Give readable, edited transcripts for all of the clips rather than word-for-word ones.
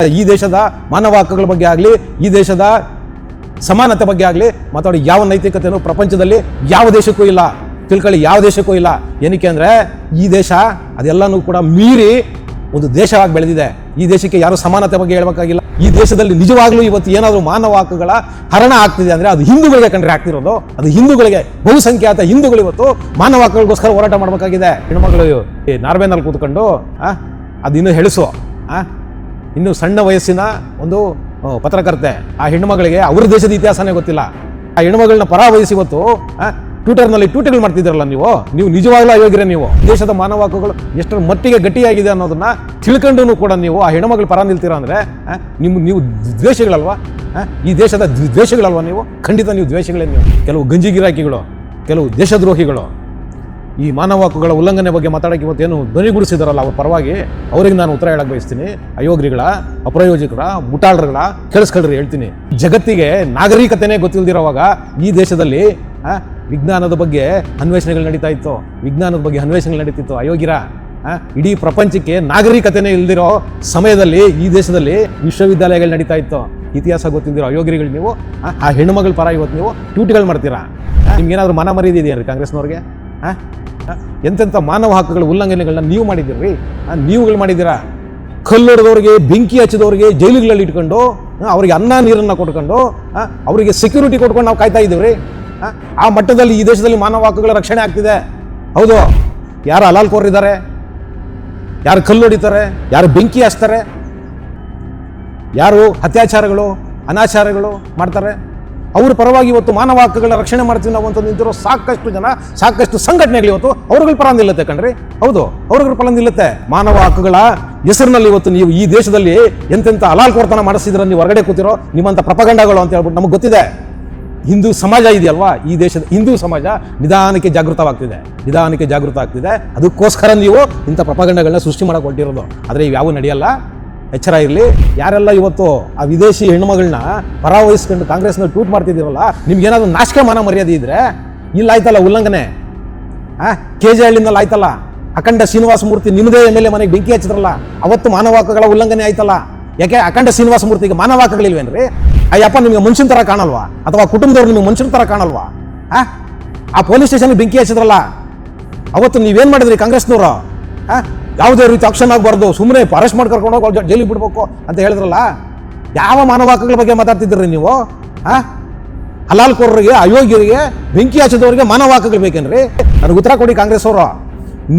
ಈ ದೇಶದ ಮಾನವ ಹಕ್ಕುಗಳ ಬಗ್ಗೆ ಆಗಲಿ, ಈ ದೇಶದ ಸಮಾನತೆ ಬಗ್ಗೆ ಆಗಲಿ ಮಾತಾಡಿ ಯಾವ ನೈತಿಕತೆಯೂ ಪ್ರಪಂಚದಲ್ಲಿ ಯಾವ ದೇಶಕ್ಕೂ ಇಲ್ಲ. ತಿಳ್ಕೊಳ್ಳಿ, ಯಾವ ದೇಶಕ್ಕೂ ಇಲ್ಲ. ಏನಕ್ಕೆ ಅಂದರೆ ಈ ದೇಶ ಅದೆಲ್ಲನೂ ಕೂಡ ಮೀರಿ ಒಂದು ದೇಶವಾಗಿ ಬೆಳೆದಿದೆ. ಈ ದೇಶಕ್ಕೆ ಯಾರು ಸಮಾನತೆ ಬಗ್ಗೆ ಹೇಳ್ಬೇಕಾಗಿಲ್ಲ. ಈ ದೇಶದಲ್ಲಿ ನಿಜವಾಗ್ಲೂ ಇವತ್ತು ಏನಾದರೂ ಮಾನವ ಹಕ್ಕುಗಳ ಹರಣ ಆಗ್ತಿದೆ ಅಂದರೆ ಅದು ಹಿಂದೂಗಳಿಗೆ ಕಂಡ್ರೆ ಆಗ್ತಿರೋದು. ಅದು ಹಿಂದೂಗಳಿಗೆ, ಬಹುಸಂಖ್ಯಾತ ಹಿಂದೂಗಳು ಇವತ್ತು ಮಾನವ ಹಕ್ಕುಗಳಿಗೋಸ್ಕರ ಹೋರಾಟ ಮಾಡಬೇಕಾಗಿದೆ. ಹೆಣ್ಮಗಳು ಈ ನಾರ್ವೆನಲ್ಲಿ ಕೂತ್ಕೊಂಡು ಅದು ಇನ್ನೂ ಹೆಳಿಸು, ಇನ್ನು ಸಣ್ಣ ವಯಸ್ಸಿನ ಒಂದು ಪತ್ರಕರ್ತೆ, ಆ ಹೆಣ್ಣುಮಗಳಿಗೆ ಅವ್ರ ದೇಶದ ಇತಿಹಾಸನೇ ಗೊತ್ತಿಲ್ಲ. ಆ ಹೆಣ್ಣುಮಗಳನ್ನ ಪರಾವಹಿಸಿ ಇವತ್ತು ಟ್ವಿಟರ್ನಲ್ಲಿ ಟ್ವೀಟ್ಗಳು ಮಾಡ್ತಿದ್ದೀರಲ್ಲ ನೀವು ನಿಜವಾಗ್ಲೂ ಅಯೋಗ್ಯರೇ. ನೀವು ದೇಶದ ಮಾನವ ಹಕ್ಕುಗಳು ಎಷ್ಟರ ಮಟ್ಟಿಗೆ ಗಟ್ಟಿಯಾಗಿದೆ ಅನ್ನೋದನ್ನ ತಿಳ್ಕೊಂಡು ಕೂಡ ನೀವು ಆ ಹೆಣ್ಣುಮಗಳ ಪರ ನಿಲ್ತೀರಾ ಅಂದರೆ ನೀವು ದ್ವೇಷಗಳಲ್ವಾ? ಈ ದೇಶದ ದ್ವೇಷಗಳಲ್ವಾ ನೀವು? ಖಂಡಿತ ನೀವು ದ್ವೇಷಗಳೇ. ನೀವು ಕೆಲವು ಗಂಜಿ ಗಿರಾಕಿಗಳು, ಕೆಲವು ದೇಶದ್ರೋಹಿಗಳು ಈ ಮಾನವ ಹಕ್ಕುಗಳ ಉಲ್ಲಂಘನೆ ಬಗ್ಗೆ ಮಾತಾಡೋಕ್ಕೆ ಇವತ್ತೇನು ಧ್ವನಿಗೂಡಿಸಿದಾರಲ್ಲ ಅವ್ರ ಪರವಾಗಿ, ಅವ್ರಿಗೆ ನಾನು ಉತ್ತರ ಹೇಳಕ್ಕೆ ಬಯಸ್ತೀನಿ. ಅಯೋಗ್ಯಗಳ, ಅಪ್ರಯೋಜಕರ, ಮುಟಾಳರುಗಳ ಕೇಳಿಸ್ಕೊಳ್ರಿ ಹೇಳ್ತೀನಿ. ಜಗತ್ತಿಗೆ ನಾಗರಿಕತೆನೇ ಗೊತ್ತಿಲ್ದಿರೋವಾಗ ಈ ದೇಶದಲ್ಲಿ ವಿಜ್ಞಾನದ ಬಗ್ಗೆ ಅನ್ವೇಷಣೆಗಳು ನಡೀತಾ ಇತ್ತು, ವಿಜ್ಞಾನದ ಬಗ್ಗೆ ಅನ್ವೇಷಣೆಗಳು ನಡೀತಿತ್ತು. ಅಯೋಗ್ಯರ, ಇಡೀ ಪ್ರಪಂಚಕ್ಕೆ ನಾಗರಿಕತೆನೇ ಇಲ್ದಿರೋ ಸಮಯದಲ್ಲಿ ಈ ದೇಶದಲ್ಲಿ ವಿಶ್ವವಿದ್ಯಾಲಯಗಳು ನಡೀತಾ ಇತ್ತು. ಇತಿಹಾಸ ಗೊತ್ತಿಲ್ದಿರೋ ಅಯೋಗ್ಯಗಳು ನೀವು ಆ ಹೆಣ್ಣುಮಗಳ ಪರ ಇವತ್ತು ನೀವು ಟ್ವೀಟ್ಗಳು ಮಾಡ್ತೀರಾ. ನಿಮ್ಗೇನಾದ್ರೂ ಮನ ಮರ್ಯಾದೆ ಇದೆಯಾ ರೀ ಕಾಂಗ್ರೆಸ್ನವ್ರಿಗೆ? ಎಂತೆಂಥ ಮಾನವ ಹಕ್ಕುಗಳ ಉಲ್ಲಂಘನೆಗಳನ್ನ ನೀವು ಮಾಡಿದ್ದೀರಿ. ನೀವುಗಳು ಮಾಡಿದ್ದೀರಾ. ಕಲ್ಲೊಡೆದವ್ರಿಗೆ, ಬೆಂಕಿ ಹಚ್ಚಿದವ್ರಿಗೆ ಜೈಲುಗಳಲ್ಲಿ ಇಟ್ಕೊಂಡು ಅವ್ರಿಗೆ ಅನ್ನ ನೀರನ್ನು ಕೊಟ್ಕೊಂಡು ಅವರಿಗೆ ಸೆಕ್ಯೂರಿಟಿ ಕೊಟ್ಕೊಂಡು ನಾವು ಕಾಯ್ತಾ ಇದ್ದೀವ್ರಿ. ಆ ಮಟ್ಟದಲ್ಲಿ ಈ ದೇಶದಲ್ಲಿ ಮಾನವ ಹಕ್ಕುಗಳ ರಕ್ಷಣೆ ಆಗ್ತಿದೆ. ಹೌದು, ಯಾರು ಹಲಾಲ್ಕೋರಿದ್ದಾರೆ, ಯಾರು ಕಲ್ಲೊಡಿತಾರೆ, ಯಾರು ಬೆಂಕಿ ಹಚ್ತಾರೆ, ಯಾರು ಅತ್ಯಾಚಾರಗಳು ಅನಾಚಾರಗಳು ಮಾಡ್ತಾರೆ, ಅವ್ರ ಪರವಾಗಿ ಇವತ್ತು ಮಾನವ ಹಕ್ಕುಗಳ ರಕ್ಷಣೆ ಮಾಡ್ತೀವಿ ನಾವು ಅಂತ ನಿಂತಿರೋ ಸಾಕಷ್ಟು ಜನ, ಸಾಕಷ್ಟು ಸಂಘಟನೆಗಳು ಇವತ್ತು ಅವ್ರಗಳ ಪರ ನಿಲ್ಲತ್ತೆ ಕಣ್ರಿ. ಹೌದು, ಅವ್ರಗಳ ಪರ ನಿಲ್ಲತ್ತೆ. ಮಾನವ ಹಕ್ಕುಗಳ ಹೆಸರಿನಲ್ಲಿ ಇವತ್ತು ನೀವು ಈ ದೇಶದಲ್ಲಿ ಎಂತೆಂಥ ಹಲಾಲ್ಕೋರ್ತನ ಮಾಡಿಸಿದ್ರೆ ನೀವು ಹೊರಗಡೆ ಕೂತಿರೋ ನಿಮ್ಮಂಥ ಪ್ರಪಗಂಡಗಳು ಅಂತ ಹೇಳ್ಬಿಟ್ಟು ನಮಗೆ ಗೊತ್ತಿದೆ. ಹಿಂದೂ ಸಮಾಜ ಇದೆಯಲ್ವಾ, ಈ ದೇಶದ ಹಿಂದೂ ಸಮಾಜ ನಿಧಾನಕ್ಕೆ ಜಾಗೃತ ಆಗ್ತಿದೆ. ಅದಕ್ಕೋಸ್ಕರ ನೀವು ಇಂಥ ಪ್ರಪಗಂಡಗಳನ್ನ ಸೃಷ್ಟಿ ಮಾಡಕ್ಕೆ ಹೊರಟಿರೋದು. ಆದರೆ ಇವ್ಯಾವು ನಡೆಯಲ್ಲ, ಎಚ್ಚರ ಇರಲಿ. ಯಾರೆಲ್ಲ ಇವತ್ತು ಆ ವಿದೇಶಿ ಹೆಣ್ಣುಮಗಳನ್ನ ಪರಾವಹಿಸ್ಕೊಂಡು ಕಾಂಗ್ರೆಸ್ನ ಟ್ವೀಟ್ ಮಾಡ್ತಿದ್ದೀರಲ್ಲ, ನಿಮ್ಗೇನಾದ್ರು ನಾಚಿಕೆ ಮಾನ ಮರ್ಯಾದೆ ಇದ್ರೆ ಇಲ್ಲ ಆಯ್ತಲ್ಲ ಉಲ್ಲಂಘನೆ. KJ ಹಳ್ಳಿನಲ್ಲಿ ಆಯ್ತಲ್ಲ, ಅಖಂಡ ಶ್ರೀನಿವಾಸ ಮೂರ್ತಿ ನಿಮ್ಮದೇ MLA ಮನೆಗೆ ಬೆಂಕಿ ಹಚ್ಚಿದ್ರಲ್ಲ, ಅವತ್ತು ಮಾನವ ಹಕ್ಕುಗಳ ಉಲ್ಲಂಘನೆ ಆಯ್ತಲ್ಲ. ಯಾಕೆ ಅಖಂಡ ಶ್ರೀನಿವಾಸ ಮೂರ್ತಿಗೆ ಮಾನವ ಹಕ್ಕುಗಳಿಲ್ವೇನ್ರಿ? ಅಯ್ಯಪ್ಪ ನಿಮ್ಗೆ ಮನುಷ್ಯನ ಥರ ಕಾಣಲ್ವಾ? ಅಥವಾ ಕುಟುಂಬದವ್ರು ನಿಮ್ಗೆ ಮನುಷ್ಯನ ಥರ ಕಾಣಲ್ವಾ? ಆ ಪೊಲೀಸ್ ಸ್ಟೇಷನ್ಗೆ ಬೆಂಕಿ ಹಚ್ಚಿದ್ರಲ್ಲ, ಅವತ್ತು ನೀವೇನು ಮಾಡಿದ್ರಿ ಕಾಂಗ್ರೆಸ್ನವರು? ಯಾವುದೇ ರೀತಿ ಆಕ್ಷನ್ ಆಗಬಾರ್ದು, ಸುಮ್ಮನೆ ಅರೆಸ್ಟ್ ಮಾಡಿ ಕರ್ಕೊಂಡು ಹೋಗಿ ಜೈಲಿಗೆ ಬಿಡ್ಬೇಕು ಅಂತ ಹೇಳಿದ್ರಲ್ಲ. ಯಾವ ಮಾನವ ಹಕ್ಕುಗಳ ಬಗ್ಗೆ ಮಾತಾಡ್ತಿದ್ರಿ ನೀವು? ಹಲಾಲ್ಕೋರರಿಗೆ, ಅಯೋಗ್ಯರಿಗೆ, ಬೆಂಕಿ ಹಚ್ಚಿದವರಿಗೆ ಮಾನವ ಹಕ್ಕುಗಳು ಬೇಕೇನ್ರಿ? ನನಗೆ ಉತ್ತರ ಕೊಡಿ ಕಾಂಗ್ರೆಸ್ ಅವರು.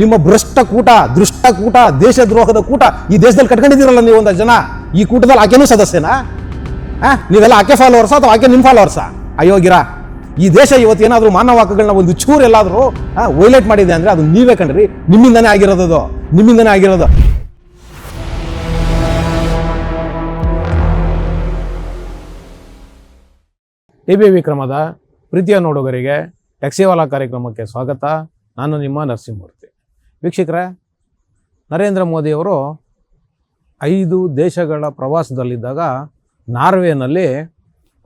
ನಿಮ್ಮ ಭ್ರಷ್ಟ ಕೂಟ, ದೃಷ್ಟ ಕೂಟ, ದೇಶದ್ರೋಹದ ಕೂಟ ಈ ದೇಶದಲ್ಲಿ ಕಟ್ಕೊಂಡಿದ್ದೀರಲ್ಲ ನೀವು ಒಂದಷ್ಟು ಜನ. ಈ ಕೂಟದಲ್ಲಿ ಆಕೆನೂ ಸದಸ್ಯನಾ? ನೀವೆಲ್ಲ ಆಕೆ ಫಾಲೋವರ್ಸಾ ಅಥವಾ ಆಕೆ ನಿಮ್ಮ ಫಾಲೋವರ್ಸಾ? ಅಯೋಗ್ಯರ, ಈ ದೇಶ ಇವತ್ತು ಏನಾದರೂ ಮಾನವ ಹಕ್ಕುಗಳನ್ನ ಒಂದು ಚೂರು ಎಲ್ಲಾದರೂ ವೈಲೇಟ್ ಮಾಡಿದೆ ಅಂದರೆ ಅದು ನೀವೇ ಕಣ್ರಿ. ನಿಮ್ಮಿಂದನೇ ಆಗಿರೋದು. ABI ವಿಕ್ರಮದ ಪ್ರೀತಿಯ ನೋಡುಗರಿಗೆ ಟ್ಯಾಕ್ಸಿವಾಲಾ ಕಾರ್ಯಕ್ರಮಕ್ಕೆ ಸ್ವಾಗತ. ನಾನು ನಿಮ್ಮ ನರಸಿಂಹಮೂರ್ತಿ. ವೀಕ್ಷಕರೇ, ನರೇಂದ್ರ ಮೋದಿಯವರು 5 ದೇಶಗಳ ಪ್ರವಾಸದಲ್ಲಿದ್ದಾಗ ನಾರ್ವೆನಲ್ಲಿ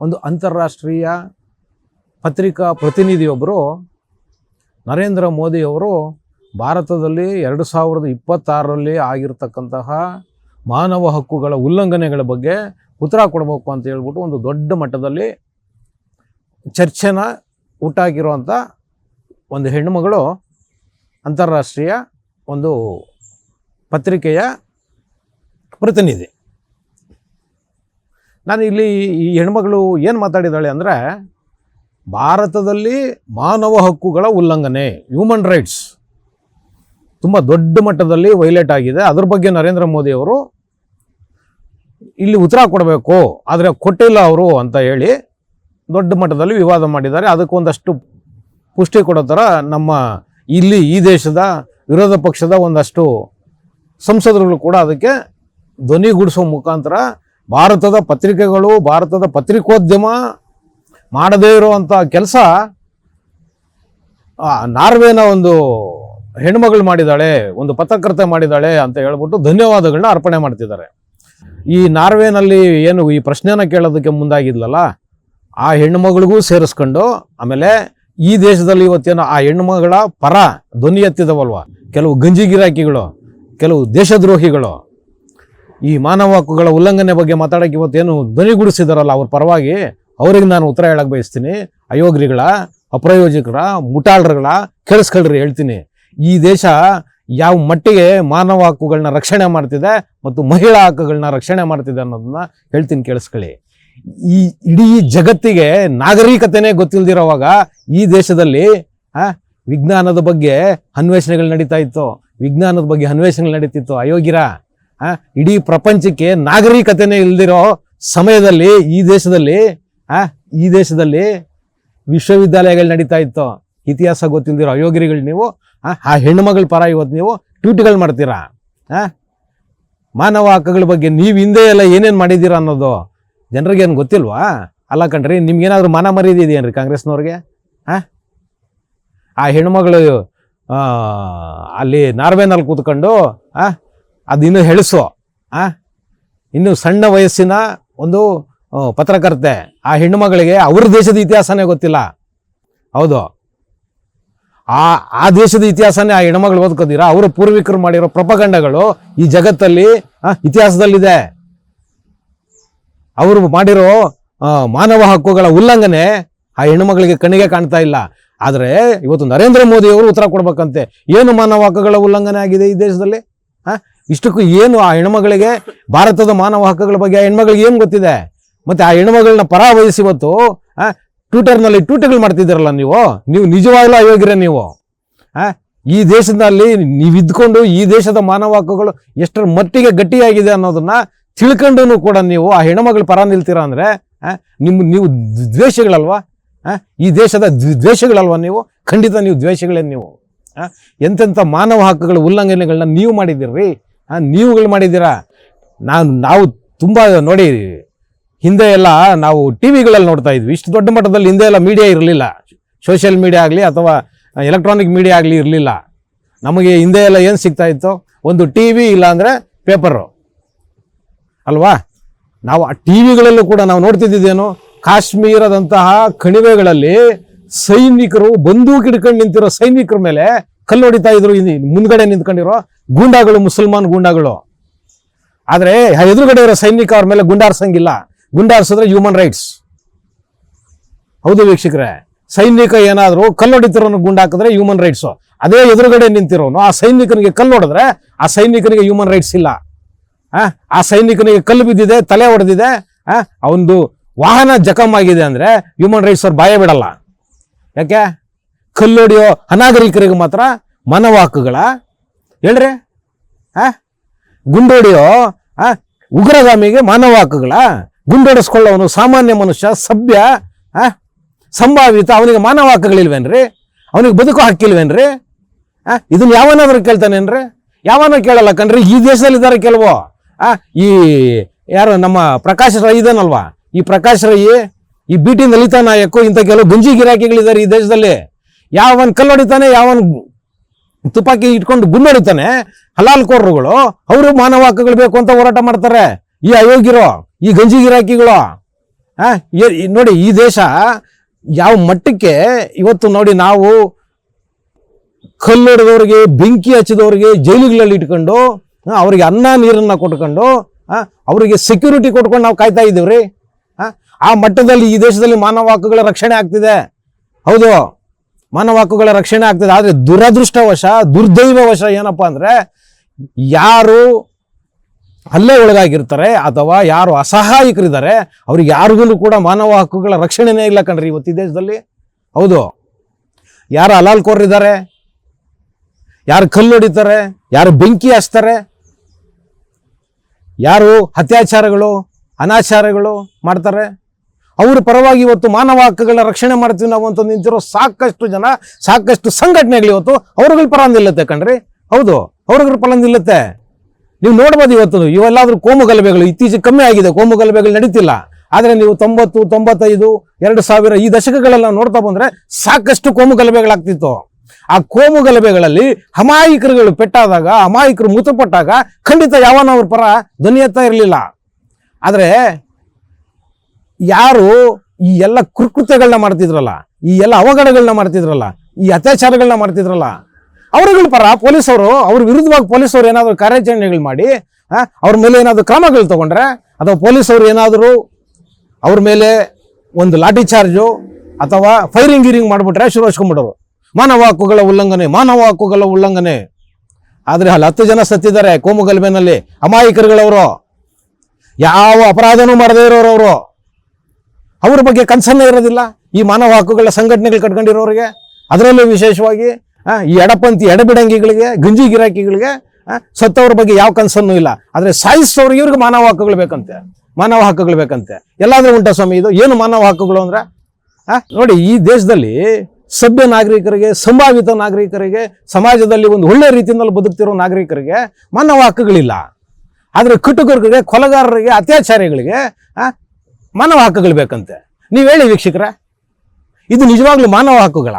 ಒಂದು ಅಂತಾರಾಷ್ಟ್ರೀಯ ಪತ್ರಿಕಾ ಪ್ರತಿನಿಧಿಯೊಬ್ಬರು ನರೇಂದ್ರ ಮೋದಿಯವರು ಭಾರತದಲ್ಲಿ 2026ರಲ್ಲಿ ಆಗಿರ್ತಕ್ಕಂತಹ ಮಾನವ ಹಕ್ಕುಗಳ ಉಲ್ಲಂಘನೆಗಳ ಬಗ್ಗೆ ಉತ್ತರ ಕೊಡಬೇಕು ಅಂತ ಹೇಳ್ಬಿಟ್ಟು ಒಂದು ದೊಡ್ಡ ಮಟ್ಟದಲ್ಲಿ ಚರ್ಚೆನ ಹುಟ್ಟಾಕಿರುವಂಥ ಒಂದು ಹೆಣ್ಣುಮಗಳು ಅಂತಾರಾಷ್ಟ್ರೀಯ ಒಂದು ಪತ್ರಿಕೆಯ ಪ್ರತಿನಿಧಿ. ನಾನು ಇಲ್ಲಿ ಈ ಹೆಣ್ಮಗಳು ಏನು ಮಾತಾಡಿದ್ದಾಳೆ ಅಂದರೆ, ಭಾರತದಲ್ಲಿ ಮಾನವ ಹಕ್ಕುಗಳ ಉಲ್ಲಂಘನೆ, ಹ್ಯೂಮನ್ ರೈಟ್ಸ್ ತುಂಬ ದೊಡ್ಡ ಮಟ್ಟದಲ್ಲಿ ವೈಲೇಟ್ ಆಗಿದೆ. ಅದ್ರ ಬಗ್ಗೆ ನರೇಂದ್ರ ಮೋದಿಯವರು ಇಲ್ಲಿ ಉತ್ತರ ಕೊಡಬೇಕು, ಆದರೆ ಕೊಟ್ಟಿಲ್ಲ ಅವರು ಅಂತ ಹೇಳಿ ದೊಡ್ಡ ಮಟ್ಟದಲ್ಲಿ ವಿವಾದ ಮಾಡಿದ್ದಾರೆ. ಅದಕ್ಕೊಂದಷ್ಟು ಪುಷ್ಟಿ ಕೊಡೋ ಥರ ನಮ್ಮ ಇಲ್ಲಿ ಈ ದೇಶದ ವಿರೋಧ ಪಕ್ಷದ ಒಂದಷ್ಟು ಸಂಸದರು ಕೂಡ ಅದಕ್ಕೆ ಧ್ವನಿಗೂಡಿಸೋ ಮುಖಾಂತರ ಭಾರತದ ಪತ್ರಿಕೆಗಳು, ಭಾರತದ ಪತ್ರಿಕೋದ್ಯಮ ಮಾಡದೇ ಇರುವಂಥ ಕೆಲಸ ನಾರ್ವೆನ ಒಂದು ಹೆಣ್ಮಗಳು ಮಾಡಿದ್ದಾಳೆ, ಒಂದು ಪತ್ರಕರ್ತೆ ಮಾಡಿದ್ದಾಳೆ ಅಂತ ಹೇಳ್ಬಿಟ್ಟು ಧನ್ಯವಾದಗಳನ್ನ ಅರ್ಪಣೆ ಮಾಡ್ತಿದ್ದಾರೆ. ಈ ನಾರ್ವೆನಲ್ಲಿ ಏನು ಈ ಪ್ರಶ್ನೆನ ಕೇಳೋದಕ್ಕೆ ಮುಂದಾಗಿದ್ಲಲ್ಲ, ಆ ಹೆಣ್ಣುಮಗಳಿಗೂ ಸೇರಿಸ್ಕೊಂಡು, ಆಮೇಲೆ ಈ ದೇಶದಲ್ಲಿ ಇವತ್ತೇನು ಆ ಹೆಣ್ಣುಮಗಳ ಪರ ಧ್ವನಿ ಎತ್ತಿದವಲ್ವ ಕೆಲವು ಗಂಜಿ ಗಿರಾಕಿಗಳು, ಕೆಲವು ದೇಶದ್ರೋಹಿಗಳು, ಈ ಮಾನವ ಹಕ್ಕುಗಳ ಉಲ್ಲಂಘನೆ ಬಗ್ಗೆ ಮಾತಾಡೋಕೆ ಇವತ್ತೇನು ಧ್ವನಿಗೂಡಿಸಿದಾರಲ್ಲ ಅವ್ರ ಪರವಾಗಿ, ಅವ್ರಿಗೆ ನಾನು ಉತ್ತರ ಹೇಳಕ್ ಬಯಸ್ತೀನಿ. ಅಯೋಗ್ರಿಗಳ, ಅಪ್ರಯೋಜಕರ, ಮುಟಾಳರುಗಳ ಕೇಳಿಸ್ಕೊಳ್ರಿ ಹೇಳ್ತೀನಿ. ಈ ದೇಶ ಯಾವ ಮಟ್ಟಿಗೆ ಮಾನವ ಹಕ್ಕುಗಳನ್ನ ರಕ್ಷಣೆ ಮಾಡ್ತಿದೆ ಮತ್ತು ಮಹಿಳಾ ಹಕ್ಕುಗಳನ್ನ ರಕ್ಷಣೆ ಮಾಡ್ತಿದೆ ಅನ್ನೋದನ್ನ ಹೇಳ್ತೀನಿ, ಕೇಳಿಸ್ಕೊಳ್ಳಿ. ಈ ಇಡೀ ಜಗತ್ತಿಗೆ ನಾಗರಿಕತೆನೇ ಗೊತ್ತಿಲ್ದಿರೋವಾಗ ಈ ದೇಶದಲ್ಲಿ ವಿಜ್ಞಾನದ ಬಗ್ಗೆ ಅನ್ವೇಷಣೆಗಳು ನಡೀತಾ ಇತ್ತು, ವಿಜ್ಞಾನದ ಬಗ್ಗೆ ಅನ್ವೇಷಣೆಗಳು ನಡೀತಿತ್ತು. ಅಯೋಗ್ಯರ ಇಡೀ ಪ್ರಪಂಚಕ್ಕೆ ನಾಗರಿಕತೆನೇ ಇಲ್ದಿರೋ ಸಮಯದಲ್ಲಿ ಈ ದೇಶದಲ್ಲಿ ವಿಶ್ವವಿದ್ಯಾಲಯಗಳು ನಡೀತಾ ಇತ್ತು. ಇತಿಹಾಸ ಗೊತ್ತಿಲ್ದಿರೋ ಅಯೋಗ್ಯಗಳು ನೀವು ಆ ಹೆಣ್ಣುಮಗಳ ಪರ ಇವತ್ತು ನೀವು ಟ್ವೀಟ್ಗಳು ಮಾಡ್ತೀರಾ. ಮಾನವ ಹಕ್ಕುಗಳ ಬಗ್ಗೆ ನೀವು ಹಿಂದೆ ಎಲ್ಲ ಏನೇನು ಮಾಡಿದ್ದೀರಾ ಅನ್ನೋದು ಜನರಿಗೆ ಏನು ಗೊತ್ತಿಲ್ವಾ? ಅಲ್ಲ ಕಣ್ರಿ, ನಿಮ್ಗೇನಾದ್ರೂ ಮಾನ ಮರ್ಯಾದೆ ಇದೆಯೇನ್ರಿ ಕಾಂಗ್ರೆಸ್ನವ್ರಿಗೆ? ಆ ಹೆಣ್ಮಗಳು ಅಲ್ಲಿ ನಾರ್ವೆನಲ್ಲಿ ಕೂತ್ಕೊಂಡು ಅದಿನ್ನೂ ಹೆಳಸು, ಇನ್ನು ಸಣ್ಣ ವಯಸ್ಸಿನ ಒಂದು ಪತ್ರಕರ್ತೆ, ಆ ಹೆಣ್ಣುಮಗಳಿಗೆ ಅವ್ರ ದೇಶದ ಇತಿಹಾಸನೇ ಗೊತ್ತಿಲ್ಲ. ಹೌದು, ಆ ದೇಶದ ಇತಿಹಾಸನೇ ಆ ಹೆಣ್ಮಗಳು ಓದ್ಕೋತೀರಾ? ಅವರ ಪೂರ್ವಿಕರು ಮಾಡಿರೋ ಪ್ರಪಗಂಡಗಳು ಈ ಜಗತ್ತಲ್ಲಿ ಇತಿಹಾಸದಲ್ಲಿದೆ. ಅವರು ಮಾಡಿರೋ ಮಾನವ ಹಕ್ಕುಗಳ ಉಲ್ಲಂಘನೆ ಆ ಹೆಣ್ಣುಮಗಳಿಗೆ ಕಣ್ಣಿಗೆ ಕಾಣ್ತಾ ಇಲ್ಲ. ಆದರೆ ಇವತ್ತು ನರೇಂದ್ರ ಮೋದಿ ಅವರು ಉತ್ತರ ಕೊಡ್ಬೇಕಂತೆ, ಏನು ಮಾನವ ಹಕ್ಕುಗಳ ಉಲ್ಲಂಘನೆ ಆಗಿದೆ ಈ ದೇಶದಲ್ಲಿ? ಇಷ್ಟಕ್ಕೂ ಏನು ಆ ಹೆಣ್ಮಗಳಿಗೆ, ಭಾರತದ ಮಾನವ ಹಕ್ಕುಗಳ ಬಗ್ಗೆ ಆ ಹೆಣ್ಮಗಳಿಗೆ ಏನು ಗೊತ್ತಿದೆ? ಮತ್ತೆ ಆ ಹೆಣ್ಮಗಳನ್ನ ಪರಾವಹಿಸಿ ಇವತ್ತು ಟ್ವಿಟರ್ನಲ್ಲಿ ಟ್ವೀಟ್ಗಳು ಮಾಡ್ತಿದ್ದೀರಲ್ಲ ನೀವು ನಿಜವಾಗ್ಲೂ ಅಯೋಗ್ಯರೇ ನೀವು. ಈ ದೇಶದಲ್ಲಿ ನೀವು ಇದ್ಕೊಂಡು ಈ ದೇಶದ ಮಾನವ ಹಕ್ಕುಗಳು ಎಷ್ಟರ ಮಟ್ಟಿಗೆ ಗಟ್ಟಿಯಾಗಿದೆ ಅನ್ನೋದನ್ನ ತಿಳ್ಕೊಂಡು ಕೂಡ ನೀವು ಆ ಹೆಣ್ಮಗಳ ಪರ ನಿಲ್ತೀರಾ ಅಂದ್ರೆ ನೀವು ದ್ವೇಷಗಳಲ್ವಾ? ಈ ದೇಶದ ದ್ವೇಷಗಳಲ್ವಾ ನೀವು? ಖಂಡಿತ ನೀವು ದ್ವೇಷಗಳೇನು ನೀವು. ಎಂತೆಂಥ ಮಾನವ ಹಕ್ಕುಗಳ ಉಲ್ಲಂಘನೆಗಳನ್ನ ನೀವು ಮಾಡಿದ್ದೀರಿ, ನೀವುಗಳು ಮಾಡಿದ್ದೀರಾ. ನಾವು ತುಂಬ ನೋಡಿ, ಹಿಂದೆ ಎಲ್ಲ ನಾವು ಟಿ ವಿಗಳಲ್ಲಿ ನೋಡ್ತಾ ಇದ್ವಿ. ಇಷ್ಟು ದೊಡ್ಡ ಮಟ್ಟದಲ್ಲಿ ಹಿಂದೆ ಎಲ್ಲ ಮೀಡಿಯಾ ಇರಲಿಲ್ಲ, ಸೋಷಿಯಲ್ ಮೀಡಿಯಾ ಆಗಲಿ ಅಥವಾ ಎಲೆಕ್ಟ್ರಾನಿಕ್ ಮೀಡಿಯಾ ಆಗಲಿ ಇರಲಿಲ್ಲ. ನಮಗೆ ಹಿಂದೆ ಎಲ್ಲ ಏನು ಸಿಗ್ತಾ ಇತ್ತು? ಒಂದು ಟಿ ವಿ ಇಲ್ಲ ಅಂದರೆ ಪೇಪರು ಅಲ್ವಾ? ನಾವು ಆ ಟಿ ವಿಗಳಲ್ಲೂ ಕೂಡ ನಾವು ನೋಡ್ತಿದ್ದೇನು, ಕಾಶ್ಮೀರದಂತಹ ಕಣಿವೆಗಳಲ್ಲಿ ಸೈನಿಕರು ಬಂದೂಕು ಹಿಡ್ಕೊಂಡು ನಿಂತಿರೋ ಸೈನಿಕರ ಮೇಲೆ ಕಲ್ಲು ಹೊಡಿತಾ ಇದ್ರು. ಮುಂದ್ಗಡೆ ನಿಂತ್ಕೊಂಡಿರೋ ಗೂಂಡಾಗಳು, ಮುಸಲ್ಮಾನ್ ಗೂಂಡಾಗಳು. ಆದರೆ ಎದುರುಗಡೆ ಇರೋ ಸೈನಿಕ ಅವ್ರ ಮೇಲೆ ಗುಂಡಾರ್ಸಂಗಿಲ್ಲ. ಗುಂಡಾರ್ಸಿದ್ರೆ ಹ್ಯೂಮನ್ ರೈಟ್ಸ್. ಹೌದು ವೀಕ್ಷಕರೇ, ಸೈನಿಕ ಏನಾದರೂ ಕಲ್ಲು ಹೊಡಿತಿರೋನು ಗುಂಡಾಕಿದ್ರೆ ಹ್ಯೂಮನ್ ರೈಟ್ಸು. ಅದೇ ಎದುರುಗಡೆ ನಿಂತಿರೋನು ಆ ಸೈನಿಕನಿಗೆ ಕಲ್ಲು ಹೊಡೆದ್ರೆ ಆ ಸೈನಿಕನಿಗೆ ಹ್ಯೂಮನ್ ರೈಟ್ಸ್ ಇಲ್ಲ. ಆ ಸೈನಿಕನಿಗೆ ಕಲ್ಲು ಬಿದ್ದಿದೆ, ತಲೆ ಹೊಡೆದಿದೆ, ಅವನದು ವಾಹನ ಜಖಮಾಗಿದೆ ಅಂದ್ರೆ ಹ್ಯೂಮನ್ ರೈಟ್ಸ್ ಅವ್ರು ಬಾಯ ಬಿಡಲ್ಲ. ಯಾಕೆ? ಕಲ್ಲೊಡಿಯೋ ಅನಾಗರಿಕರಿಗೆ ಮಾತ್ರ ಮಾನವ ಹಕ್ಕುಗಳ ಹೇಳ್ರಿ? ಗುಂಡೊಡಿಯೋ ಉಗ್ರಗಾಮಿಗೆ ಮಾನವ ಹಕ್ಕುಗಳ? ಗುಂಡೊಡಿಸ್ಕೊಳ್ಳೋನು ಸಾಮಾನ್ಯ ಮನುಷ್ಯ, ಸಭ್ಯ, ಸಂಭಾವಿತ, ಅವನಿಗೆ ಮಾನವ ಹಕ್ಕುಗಳಿಲ್ವೇನ್ರಿ? ಅವನಿಗೆ ಬದುಕೋ ಹಕ್ಕಿಲ್ವೇನ್ರಿ? ಇದನ್ನ ಯಾವನಾದ್ರೂ ಕೇಳ್ತಾನೇನ್ರಿ? ಯಾವನ ಕೇಳಲ್ಲ ಕಣ್ರಿ. ಈ ದೇಶದಲ್ಲಿ ಇದ್ದಾರೆ ಕೆಲವು. ಈ ಯಾರು ನಮ್ಮ ಪ್ರಕಾಶ್ ರೈ ಇದಾನಲ್ವಾ, ಈ ಪ್ರಕಾಶ್ ರೈ, ಈ ಬಿ ಟಿ ಲಲಿತಾ ನಾಯಕ್, ಇಂಥ ಕೆಲವು ಗಂಜಿ ಗಿರಾಕಿಗಳಿದ್ದಾರೆ ಈ ದೇಶದಲ್ಲಿ. ಯಾವನ್ ಕಲ್ಲೊಡಿತಾನೆ, ಯಾವನ್ ತುಪಾಕಿ ಇಟ್ಕೊಂಡು ಗುಂಡೊಡಿತಾನೆ, ಹಲಾಲ್ ಕೋರ್ರುಗಳು, ಅವರು ಮಾನವ ಹಕ್ಕುಗಳು ಬೇಕು ಅಂತ ಹೋರಾಟ ಮಾಡ್ತಾರೆ. ಈ ಅಯೋಗ್ಯರು, ಈ ಗಂಜಿ ಗಿರಾಕಿಗಳು. ನೋಡಿ ಈ ದೇಶ ಯಾವ ಮಟ್ಟಕ್ಕೆ ಇವತ್ತು ನೋಡಿ, ನಾವು ಕಲ್ಲೊಡೆದವ್ರಿಗೆ, ಬೆಂಕಿ ಹಚ್ಚಿದವ್ರಿಗೆ ಜೈಲುಗಳಲ್ಲಿ ಇಟ್ಕೊಂಡು, ಅವ್ರಿಗೆ ಅನ್ನ ನೀರನ್ನ ಕೊಟ್ಕೊಂಡು, ಅವರಿಗೆ ಸೆಕ್ಯೂರಿಟಿ ಕೊಟ್ಕೊಂಡು ನಾವು ಕಾಯ್ತಾ ಇದ್ದೀವ್ರಿ. ಆ ಮಟ್ಟದಲ್ಲಿ ಈ ದೇಶದಲ್ಲಿ ಮಾನವ ಹಕ್ಕುಗಳ ರಕ್ಷಣೆ ಆಗ್ತಿದೆ. ಹೌದು, ಮಾನವ ಹಕ್ಕುಗಳ ರಕ್ಷಣೆ ಆಗ್ತಿದೆ. ಆದರೆ ದುರದೃಷ್ಟವಶ, ದುರ್ದೈವವಶ ಏನಪ್ಪ ಅಂದ್ರೆ, ಯಾರು ಹಲ್ಲೆ ಒಳಗಾಗಿರ್ತಾರೆ ಅಥವಾ ಯಾರು ಅಸಹಾಯಕರಿದ್ದಾರೆ ಅವ್ರಿಗೆ ಯಾರಿಗೂ ಕೂಡ ಮಾನವ ಹಕ್ಕುಗಳ ರಕ್ಷಣೆನೇ ಇಲ್ಲ ಕಣ್ರಿ ಇವತ್ತು ಈ ದೇಶದಲ್ಲಿ. ಹೌದು, ಯಾರು ಹಲಾಲ್ ಕೋರಿದ್ದಾರೆ, ಯಾರು ಕಲ್ಲು ಹೊಡಿತಾರೆ, ಯಾರು ಬೆಂಕಿ ಹಚ್ತಾರೆ, ಯಾರು ಅತ್ಯಾಚಾರಗಳು, ಅನಾಚಾರಗಳು ಮಾಡ್ತಾರೆ, ಅವ್ರ ಪರವಾಗಿ ಇವತ್ತು ಮಾನವ ಹಕ್ಕುಗಳ ರಕ್ಷಣೆ ಮಾಡ್ತೀವಿ ನಾವು ಅಂತ ನಿಂತಿರೋ ಸಾಕಷ್ಟು ಜನ, ಸಾಕಷ್ಟು ಸಂಘಟನೆಗಳು ಇವತ್ತು ಅವ್ರಗಳ ಪರ ನಿಲ್ಲುತ್ತೆ ಕಣ್ರಿ. ಹೌದು, ಅವ್ರಗಳ ಪರ ನಿಲ್ಲುತ್ತೆ. ನೀವು ನೋಡ್ಬೋದು ಇವತ್ತು ಇವೆಲ್ಲಾದ್ರೂ ಕೋಮು ಗಲಭೆಗಳು ಇತ್ತೀಚೆಗೆ ಕಮ್ಮಿ ಆಗಿದೆ, ಕೋಮು ಗಲಭೆಗಳು ನಡೀತಿಲ್ಲ. ಆದರೆ ನೀವು 90, 95, 2000 ಈ ದಶಕಗಳೆಲ್ಲ ನೋಡ್ತಾ ಬಂದ್ರೆ ಸಾಕಷ್ಟು ಕೋಮು ಗಲಭೆಗಳಾಗ್ತಿತ್ತು. ಆ ಕೋಮು ಗಲಭೆಗಳಲ್ಲಿ ಅಮಾಯಕರುಗಳು ಪೆಟ್ಟಾದಾಗ, ಅಮಾಯಕರು ಮೃತಪಟ್ಟಾಗ ಖಂಡಿತ ಯಾವನ ಅವ್ರ ಪರ ಧ್ವನಿ ಎತ್ತಾ ಇರಲಿಲ್ಲ. ಆದರೆ ಯಾರು ಈ ಎಲ್ಲ ಕೃತ್ಯಗಳನ್ನ ಮಾಡ್ತಿದ್ರಲ್ಲ, ಈ ಎಲ್ಲ ಅವಘಡಗಳನ್ನ ಮಾಡ್ತಿದ್ರಲ್ಲ, ಈ ಅತ್ಯಾಚಾರಗಳನ್ನ ಮಾಡ್ತಿದ್ರಲ್ಲ, ಅವರುಗಳ ಪರ ಪೊಲೀಸವರು, ಅವ್ರ ವಿರುದ್ಧವಾಗಿ ಪೊಲೀಸರು ಏನಾದರೂ ಕಾರ್ಯಾಚರಣೆಗಳು ಮಾಡಿ ಅವ್ರ ಮೇಲೆ ಏನಾದರೂ ಕ್ರಮಗಳು ತಗೊಂಡ್ರೆ ಅಥವಾ ಪೊಲೀಸವರು ಏನಾದರೂ ಅವ್ರ ಮೇಲೆ ಒಂದು ಲಾಠಿ ಚಾರ್ಜು ಅಥವಾ ಫೈರಿಂಗ್ ಗೀರಿಂಗ್ ಮಾಡಿಬಿಟ್ರೆ ಶುರು ಹಚ್ಕೊಂಡ್ಬಿಡೋರು. ಮಾನವ ಹಕ್ಕುಗಳ ಉಲ್ಲಂಘನೆ. ಆದರೆ ಅಲ್ಲಿ 10 ಜನ ಸತ್ತಿದ್ದಾರೆ ಕೋಮುಗಲಭೆನಲ್ಲಿ, ಅಮಾಯಕರುಗಳವರು, ಯಾವ ಅಪರಾಧನೂ ಮಾಡದೇ ಇರೋರವರು. ಅವ್ರ ಬಗ್ಗೆ ಕನ್ಸನ್ನೇ ಇರೋದಿಲ್ಲ ಈ ಮಾನವ ಹಕ್ಕುಗಳ ಸಂಘಟನೆಗಳು ಕಟ್ಕೊಂಡಿರೋರಿಗೆ. ಅದರಲ್ಲೂ ವಿಶೇಷವಾಗಿ ಈ ಎಡಪಂಥಿ ಎಡಬಿಡಂಗಿಗಳಿಗೆ, ಗಂಜಿ ಗಿರಾಕಿಗಳಿಗೆ ಸತ್ತವ್ರ ಬಗ್ಗೆ ಯಾವ ಕನ್ಸನ್ನೂ ಇಲ್ಲ. ಆದರೆ ಸಾಯಿಸೋರಿಗೆ ಇವ್ರಿಗೆ ಮಾನವ ಹಕ್ಕುಗಳು ಬೇಕಂತೆ. ಎಲ್ಲಾದ್ರೂ ಉಂಟಾ ಸ್ವಾಮಿ ಇದು? ಏನು ಮಾನವ ಹಕ್ಕುಗಳು ಅಂದ್ರೆ? ನೋಡಿ, ಈ ದೇಶದಲ್ಲಿ ಸಭ್ಯ ನಾಗರಿಕರಿಗೆ, ಸಂಭಾವಿತ ನಾಗರಿಕರಿಗೆ, ಸಮಾಜದಲ್ಲಿ ಒಂದು ಒಳ್ಳೆ ರೀತಿಯಲ್ಲಿ ಬದುಕ್ತಿರೋ ನಾಗರಿಕರಿಗೆ ಮಾನವ ಹಕ್ಕುಗಳಿಲ್ಲ. ಆದರೆ ಕಟುಕರಿಗೆ, ಕೊಲೆಗಾರರಿಗೆ, ಅತ್ಯಾಚಾರಿಗಳಿಗೆ ಮಾನವ ಹಕ್ಕುಗಳು ಬೇಕಂತೆ. ನೀವು ಹೇಳಿ ವೀಕ್ಷಕರೇ, ಇದು ನಿಜವಾಗ್ಲೂ ಮಾನವ ಹಕ್ಕುಗಳ?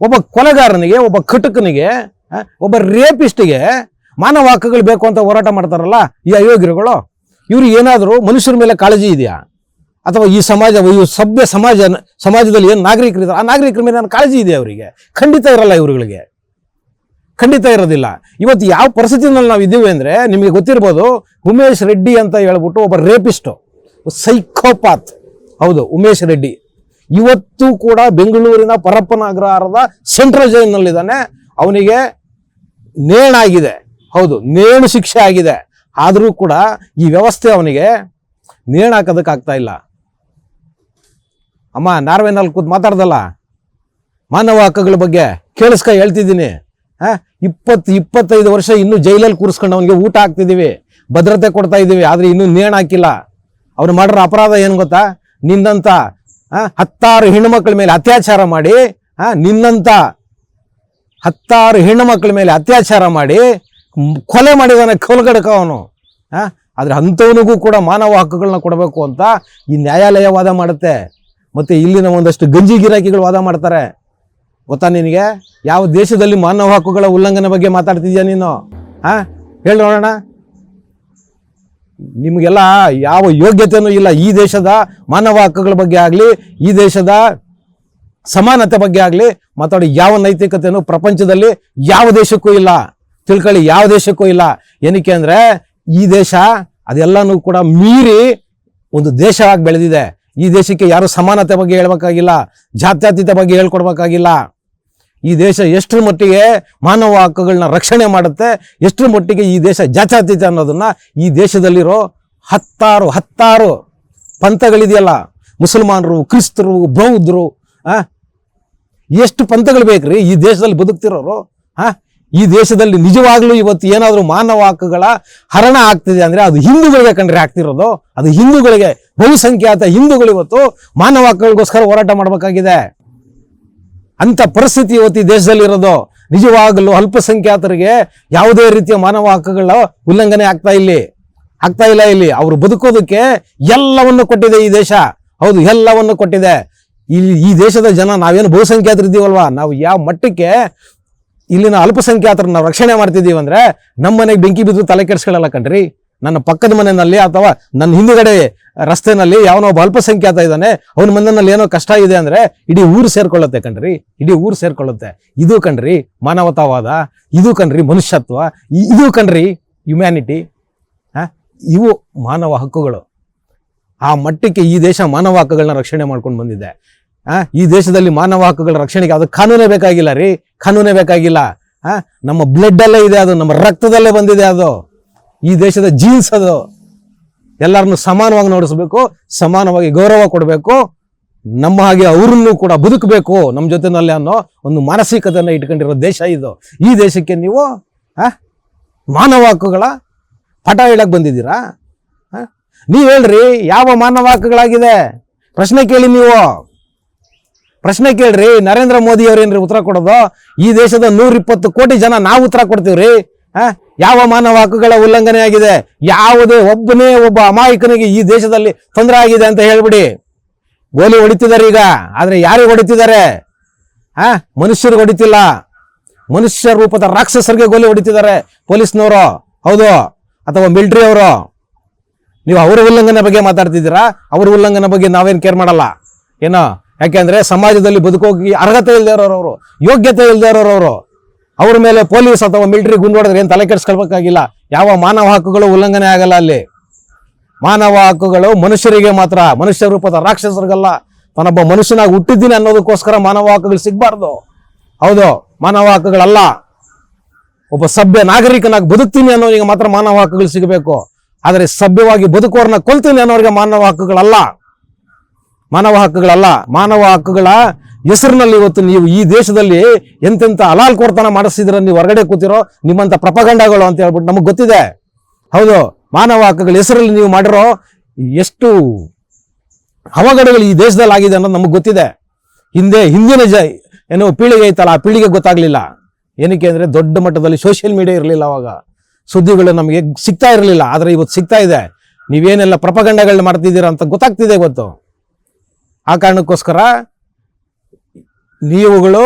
ಒಬ್ಬ ಕೊಲೆಗಾರನಿಗೆ, ಒಬ್ಬ ಕಟುಕನಿಗೆ, ಒಬ್ಬ ರೇಪಿಸ್ಟಿಗೆ ಮಾನವ ಹಕ್ಕುಗಳು ಬೇಕು ಅಂತ ಹೋರಾಟ ಮಾಡ್ತಾರಲ್ಲ ಈ ಅಯೋಗ್ಯರುಗಳು, ಇವ್ರಿಗೆ ಏನಾದರೂ ಮನುಷ್ಯರ ಮೇಲೆ ಕಾಳಜಿ ಇದೆಯಾ? ಅಥವಾ ಈ ಸಭ್ಯ ಸಮಾಜದಲ್ಲಿ ಏನು ನಾಗರಿಕರಿದ್ದಾರೆ ಆ ನಾಗರಿಕರ ಮೇಲೆ ನಾನು ಕಾಳಜಿ ಇದೆ ಅವರಿಗೆ? ಖಂಡಿತ ಇರಲ್ಲ. ಇವ್ರುಗಳಿಗೆ ಖಂಡಿತ ಇರೋದಿಲ್ಲ. ಇವತ್ತು ಯಾವ ಪರಿಸ್ಥಿತಿನಲ್ಲಿ ನಾವು ಇದ್ದೀವಿ ಅಂದರೆ ನಿಮಗೆ ಗೊತ್ತಿರ್ಬೋದು. ಉಮೇಶ್ ರೆಡ್ಡಿ ಅಂತ ಹೇಳ್ಬಿಟ್ಟು ಒಬ್ಬ ರೇಪಿಸ್ಟು, ಸೈಕೋಪಾತ್, ಹೌದು, ಉಮೇಶ್ ರೆಡ್ಡಿ ಇವತ್ತು ಕೂಡ ಬೆಂಗಳೂರಿನ ಪರಪ್ಪನ ಅಗ್ರಹಾರದ ಸೆಂಟ್ರಲ್ ಜೈಲಿನಲ್ಲಿದ್ದಾನೆ. ಅವನಿಗೆ ನೇಣಾಗಿದೆ, ಹೌದು, ನೇಣು ಶಿಕ್ಷೆ ಆಗಿದೆ. ಆದರೂ ಕೂಡ ಈ ವ್ಯವಸ್ಥೆ ಅವನಿಗೆ ನೇಣು ಹಾಕೋದಕ್ಕಾಗ್ತಾ ಇಲ್ಲ. ಅಮ್ಮ ನಾರ್ವೆನಲ್ಲಿ ಕೂತ್ ಮಾತಾಡ್ದಲ್ಲ ಮಾನವ ಹಕ್ಕುಗಳ ಬಗ್ಗೆ, ಹೇಳ್ತಿದ್ದೀನಿ. 20-25 ವರ್ಷ ಇನ್ನೂ ಜೈಲಲ್ಲಿ ಕೂರಿಸ್ಕೊಂಡು ಅವನಿಗೆ ಊಟ ಹಾಕ್ತಿದ್ದೀವಿ, ಭದ್ರತೆ ಕೊಡ್ತಾ ಇದ್ದೀವಿ. ಆದರೆ ಇನ್ನೂ ನೇಣು ಹಾಕಿಲ್ಲ. ಅವ್ರು ಮಾಡಿರೋ ಅಪರಾಧ ಏನು ಗೊತ್ತಾ? ನಿನ್ನಂತ 10 ಹೆಣ್ಣುಮಕ್ಕಳ ಮೇಲೆ ಅತ್ಯಾಚಾರ ಮಾಡಿ, ನಿನ್ನಂತ 10 ಹೆಣ್ಣುಮಕ್ಕಳ ಮೇಲೆ ಅತ್ಯಾಚಾರ ಮಾಡಿ ಕೊಲೆ ಮಾಡಿದಾನೆ, ಕೊಲ್ಗಡಕ ಅವನು. ಆದರೆ ಅಂಥವನಿಗೂ ಕೂಡ ಮಾನವ ಹಕ್ಕುಗಳನ್ನ ಕೊಡಬೇಕು ಅಂತ ಈ ನ್ಯಾಯಾಲಯ ವಾದ ಮಾಡುತ್ತೆ. ಮತ್ತು ಇಲ್ಲಿನ ಒಂದಷ್ಟು ಗಂಜಿ ಗಿರಾಕಿಗಳು ವಾದ ಮಾಡ್ತಾರೆ. ಗೊತ್ತಾ ನಿನಗೆ? ಯಾವ ದೇಶದಲ್ಲಿ ಮಾನವ ಹಕ್ಕುಗಳ ಉಲ್ಲಂಘನೆ ಬಗ್ಗೆ ಮಾತಾಡ್ತಿದ್ಯಾ ನೀನು? ಹೇಳಿ ನೋಡೋಣ. ನಿಮಗೆಲ್ಲ ಯಾವ ಯೋಗ್ಯತೆಯೂ ಇಲ್ಲ. ಈ ದೇಶದ ಮಾನವ ಹಕ್ಕುಗಳ ಬಗ್ಗೆ ಆಗಲಿ, ಈ ದೇಶದ ಸಮಾನತೆ ಬಗ್ಗೆ ಆಗಲಿ ಮಾತಾಡಿ ಯಾವ ನೈತಿಕತೆಯೂ ಪ್ರಪಂಚದಲ್ಲಿ ಯಾವ ದೇಶಕ್ಕೂ ಇಲ್ಲ. ತಿಳ್ಕೊಳ್ಳಿ, ಯಾವ ದೇಶಕ್ಕೂ ಇಲ್ಲ. ಏನಕ್ಕೆ ಅಂದರೆ ಈ ದೇಶ ಅದೆಲ್ಲನೂ ಕೂಡ ಮೀರಿ ಒಂದು ದೇಶವಾಗಿ ಬೆಳೆದಿದೆ. ಈ ದೇಶಕ್ಕೆ ಯಾರು ಸಮಾನತೆ ಬಗ್ಗೆ ಹೇಳ್ಬೇಕಾಗಿಲ್ಲ, ಜಾತ್ಯತೀತ ಬಗ್ಗೆ ಹೇಳ್ಕೊಡ್ಬೇಕಾಗಿಲ್ಲ. ಈ ದೇಶ ಎಷ್ಟರ ಮಟ್ಟಿಗೆ ಮಾನವ ಹಕ್ಕುಗಳನ್ನ ರಕ್ಷಣೆ ಮಾಡುತ್ತೆ, ಎಷ್ಟರ ಮಟ್ಟಿಗೆ ಈ ದೇಶ ಜಾತ್ಯತೀತ ಅನ್ನೋದನ್ನ ಈ ದೇಶದಲ್ಲಿರೋ 10 ಪಂಥಗಳಿದೆಯಲ್ಲ, ಮುಸಲ್ಮಾನರು, ಕ್ರಿಸ್ತರು, ಬೌದ್ಧರು, ಎಷ್ಟು ಪಂಥಗಳು ಬೇಕ್ರಿ ಈ ದೇಶದಲ್ಲಿ ಬದುಕ್ತಿರೋರು? ಈ ದೇಶದಲ್ಲಿ ನಿಜವಾಗ್ಲೂ ಇವತ್ತು ಏನಾದರೂ ಮಾನವ ಹಕ್ಕುಗಳ ಹರಣ ಆಗ್ತಿದೆ ಅಂದ್ರೆ ಅದು ಹಿಂದೂಗಳಿಗೆ ಕಂಡ್ರೆ ಆಗ್ತಿರೋದು. ಅದು ಹಿಂದೂಗಳಿಗೆ, ಬಹುಸಂಖ್ಯಾತ ಹಿಂದೂಗಳು ಇವತ್ತು ಮಾನವ ಹಕ್ಕುಗಳಿಗೋಸ್ಕರ ಹೋರಾಟ ಮಾಡಬೇಕಾಗಿದೆ. ಅಂತ ಪರಿಸ್ಥಿತಿ ಇವತ್ತು ಈ ದೇಶದಲ್ಲಿ ಇರೋದು. ನಿಜವಾಗಲೂ ಅಲ್ಪಸಂಖ್ಯಾತರಿಗೆ ಯಾವುದೇ ರೀತಿಯ ಮಾನವ ಹಕ್ಕುಗಳ ಉಲ್ಲಂಘನೆ ಆಗ್ತಾ ಇಲ್ಲ. ಇಲ್ಲಿ ಅವರು ಬದುಕೋದಕ್ಕೆ ಎಲ್ಲವನ್ನು ಕೊಟ್ಟಿದೆ ಈ ದೇಶ. ಹೌದು, ಎಲ್ಲವನ್ನು ಕೊಟ್ಟಿದೆ. ಈ ದೇಶದ ಜನ, ನಾವೇನು ಬಹುಸಂಖ್ಯಾತರು ಇದ್ದೀವಲ್ವಾ, ನಾವು ಯಾವ ಮಟ್ಟಕ್ಕೆ ಇಲ್ಲಿನ ಅಲ್ಪಸಂಖ್ಯಾತರನ್ನ ನಾವು ರಕ್ಷಣೆ ಮಾಡ್ತಿದ್ದೀವಿ ಅಂದ್ರೆ, ನಮ್ಮ ಮನೆಗೆ ಬೆಂಕಿ ಬಿದ್ದು ತಲೆ ಕೆಡಿಸ್ಕೊಳ್ಳಲ್ಲ ಕಣ್ರಿ. ನನ್ನ ಪಕ್ಕದ ಮನೆಯಲ್ಲಿ ಅಥವಾ ನನ್ನ ಹಿಂದುಗಡೆ ರಸ್ತೆನಲ್ಲಿ ಯಾವನೋ ಒಬ್ಬ ಅಲ್ಪಸಂಖ್ಯಾತ ಇದ್ದಾನೆ, ಅವನ ಮನೆಯಲ್ಲಿ ಏನೋ ಕಷ್ಟ ಇದೆ ಅಂದ್ರೆ ಇಡೀ ಊರು ಸೇರ್ಕೊಳ್ಳುತ್ತೆ ಕಣ್ರಿ, ಇಡೀ ಊರು ಸೇರ್ಕೊಳ್ಳುತ್ತೆ. ಇದು ಕಣ್ರಿ ಮಾನವತಾವಾದ, ಇದು ಕಣ್ರಿ ಮನುಷ್ಯತ್ವ, ಇದು ಕಣ್ರಿ ಹ್ಯುಮ್ಯಾನಿಟಿ. ಇವು ಮಾನವ ಹಕ್ಕುಗಳು. ಆ ಮಟ್ಟಕ್ಕೆ ಈ ದೇಶ ಮಾನವ ಹಕ್ಕುಗಳನ್ನ ರಕ್ಷಣೆ ಮಾಡ್ಕೊಂಡು ಬಂದಿದೆ. ಈ ದೇಶದಲ್ಲಿ ಮಾನವ ಹಕ್ಕುಗಳ ರಕ್ಷಣೆಗೆ ಅದು ಕಾನೂನೇ ಬೇಕಾಗಿಲ್ಲ ರೀ, ಕಾನೂನೇ ಬೇಕಾಗಿಲ್ಲ. ನಮ್ಮ ಬ್ಲಡ್ ಅಲ್ಲೇ ಇದೆ, ಅದು ನಮ್ಮ ರಕ್ತದಲ್ಲೇ ಬಂದಿದೆ. ಅದು ಈ ದೇಶದ ಜೀನ್ಸ್. ಅದು ಎಲ್ಲರನ್ನು ಸಮಾನವಾಗಿ ನೋಡಿಸ್ಬೇಕು, ಸಮಾನವಾಗಿ ಗೌರವ ಕೊಡಬೇಕು, ನಮ್ಮ ಹಾಗೆ ಅವ್ರನ್ನೂ ಕೂಡ ಬದುಕಬೇಕು ನಮ್ಮ ಜೊತೆನಲ್ಲಿ ಅನ್ನೋ ಒಂದು ಮಾನಸಿಕತೆಯನ್ನು ಇಟ್ಕೊಂಡಿರೋ ದೇಶ ಇದು. ಈ ದೇಶಕ್ಕೆ ನೀವು ಮಾನವ ಹಕ್ಕುಗಳ ಪಾಠ ಹೇಳಕ್ ಬಂದಿದ್ದೀರಾ? ನೀವು ಹೇಳ್ರಿ, ಯಾವ ಮಾನವ ಹಕ್ಕುಗಳಾಗಿದೆ? ಪ್ರಶ್ನೆ ಕೇಳಿ, ನೀವು ಪ್ರಶ್ನೆ ಕೇಳ್ರಿ. ನರೇಂದ್ರ ಮೋದಿ ಅವ್ರೇನ್ರಿ ಉತ್ತರ ಕೊಡೋದು? ಈ ದೇಶದ 120 ಕೋಟಿ ಜನ ನಾವು ಉತ್ತರ ಕೊಡ್ತೀವ್ರಿ. ಯಾವ ಮಾನವ ಹಕ್ಕುಗಳ ಉಲ್ಲಂಘನೆ ಆಗಿದೆ? ಯಾವುದೇ ಒಬ್ಬ ಅಮಾಯಕನಿಗೆ ಈ ದೇಶದಲ್ಲಿ ತೊಂದರೆ ಆಗಿದೆ ಅಂತ ಹೇಳ್ಬಿಡಿ. ಗೋಲಿ ಹೊಡಿತಿದ್ದಾರೆ ಈಗ, ಆದ್ರೆ ಯಾರಿಗೆ ಹೊಡಿತಿದ್ದಾರೆ? ಮನುಷ್ಯರಿಗೆ ಹೊಡಿತಿಲ್ಲ, ಮನುಷ್ಯ ರೂಪದ ರಾಕ್ಷಸರಿಗೆ ಗೋಲಿ ಹೊಡಿತಿದ್ದಾರೆ ಪೊಲೀಸ್ನವರು, ಹೌದು, ಅಥವಾ ಮಿಲಿಟರಿ ಅವರು. ನೀವು ಅವರ ಉಲ್ಲಂಘನೆ ಬಗ್ಗೆ ಮಾತಾಡ್ತಿದ್ದೀರಾ? ಅವ್ರ ಉಲ್ಲಂಘನೆ ಬಗ್ಗೆ ನಾವೇನು ಕೇರ್ ಮಾಡಲ್ಲ ಏನೋ. ಯಾಕೆಂದ್ರೆ ಸಮಾಜದಲ್ಲಿ ಬದುಕೋಗಿ ಅರ್ಹತೆ ಇಲ್ಲದೆ ಇರೋರವರು, ಯೋಗ್ಯತೆ ಇಲ್ಲದೆ ಇರೋರವರು, ಅವ್ರ ಮೇಲೆ ಪೊಲೀಸ್ ಅಥವಾ ಮಿಲಿಟರಿ ಗುಂಡು ಹೊಡೆದ್ರೆ ಏನು ತಲೆ ಕೆಡಿಸ್ಕೊಳ್ಬೇಕಾಗಿಲ್ಲ. ಯಾವ ಮಾನವ ಹಕ್ಕುಗಳು ಉಲ್ಲಂಘನೆ ಆಗಲ್ಲ ಅಲ್ಲಿ. ಮಾನವ ಹಕ್ಕುಗಳು ಮನುಷ್ಯರಿಗೆ ಮಾತ್ರ, ಮನುಷ್ಯ ರೂಪದ ರಾಕ್ಷಸರಿಗಲ್ಲ. ತಾನೊಬ್ಬ ಮನುಷ್ಯನಾಗಿ ಹುಟ್ಟಿದ್ದೀನಿ ಅನ್ನೋದಕ್ಕೋಸ್ಕರ ಮಾನವ ಹಕ್ಕುಗಳು ಸಿಗಬಾರ್ದು. ಹೌದು, ಮಾನವ ಹಕ್ಕುಗಳಲ್ಲ. ಒಬ್ಬ ಸಭ್ಯ ನಾಗರಿಕನಾಗಿ ಬದುಕ್ತೀನಿ ಅನ್ನೋರಿಗೆ ಮಾತ್ರ ಮಾನವ ಹಕ್ಕುಗಳು ಸಿಗಬೇಕು. ಆದರೆ ಸಭ್ಯವಾಗಿ ಬದುಕೋರ್ನ ಕೊಲ್ತೀನಿ ಅನ್ನೋರಿಗೆ ಮಾನವ ಹಕ್ಕುಗಳಲ್ಲ. ಮಾನವ ಹಕ್ಕುಗಳಲ್ಲ. ಮಾನವ ಹಕ್ಕುಗಳ ಹೆಸರಿನಲ್ಲಿ ಇವತ್ತು ನೀವು ಈ ದೇಶದಲ್ಲಿ ಎಂತೆಂಥ ಹಲಾಲ್ ಕೋರ್ತನ ಮಾಡಿಸಿದ್ರೆ ನೀವು ಹೊರಗಡೆ ಕೂತಿರೋ ನಿಮ್ಮಂಥ ಪ್ರಪಗಂಡಗಳು ಅಂತ ಹೇಳ್ಬಿಟ್ಟು ನಮಗೆ ಗೊತ್ತಿದೆ. ಹೌದು, ಮಾನವ ಹಕ್ಕುಗಳ ಹೆಸರಲ್ಲಿ ನೀವು ಮಾಡಿರೋ ಎಷ್ಟು ಅವಘಡಗಳು ಈ ದೇಶದಲ್ಲಿ ಆಗಿದೆ ಅನ್ನೋದು ನಮಗೆ ಗೊತ್ತಿದೆ. ಹಿಂದಿನ ಏನೋ ಪೀಳಿಗೆ ಐತಲ್ಲ, ಆ ಪೀಳಿಗೆ ಗೊತ್ತಾಗ್ಲಿಲ್ಲ. ಏನಕ್ಕೆ ಅಂದರೆ ದೊಡ್ಡ ಮಟ್ಟದಲ್ಲಿ ಸೋಷಿಯಲ್ ಮೀಡಿಯಾ ಇರಲಿಲ್ಲ. ಅವಾಗ ಸುದ್ದಿಗಳು ನಮಗೆ ಸಿಗ್ತಾ ಇರಲಿಲ್ಲ. ಆದರೆ ಇವತ್ತು ಸಿಗ್ತಾ ಇದೆ. ನೀವೇನೆಲ್ಲ ಪ್ರಪಗಂಡಗಳನ್ನ ಮಾಡ್ತಿದ್ದೀರಾ ಅಂತ ಗೊತ್ತಾಗ್ತಿದೆ ಇವತ್ತು. ಆ ಕಾರಣಕ್ಕೋಸ್ಕರ ನೀವುಗಳು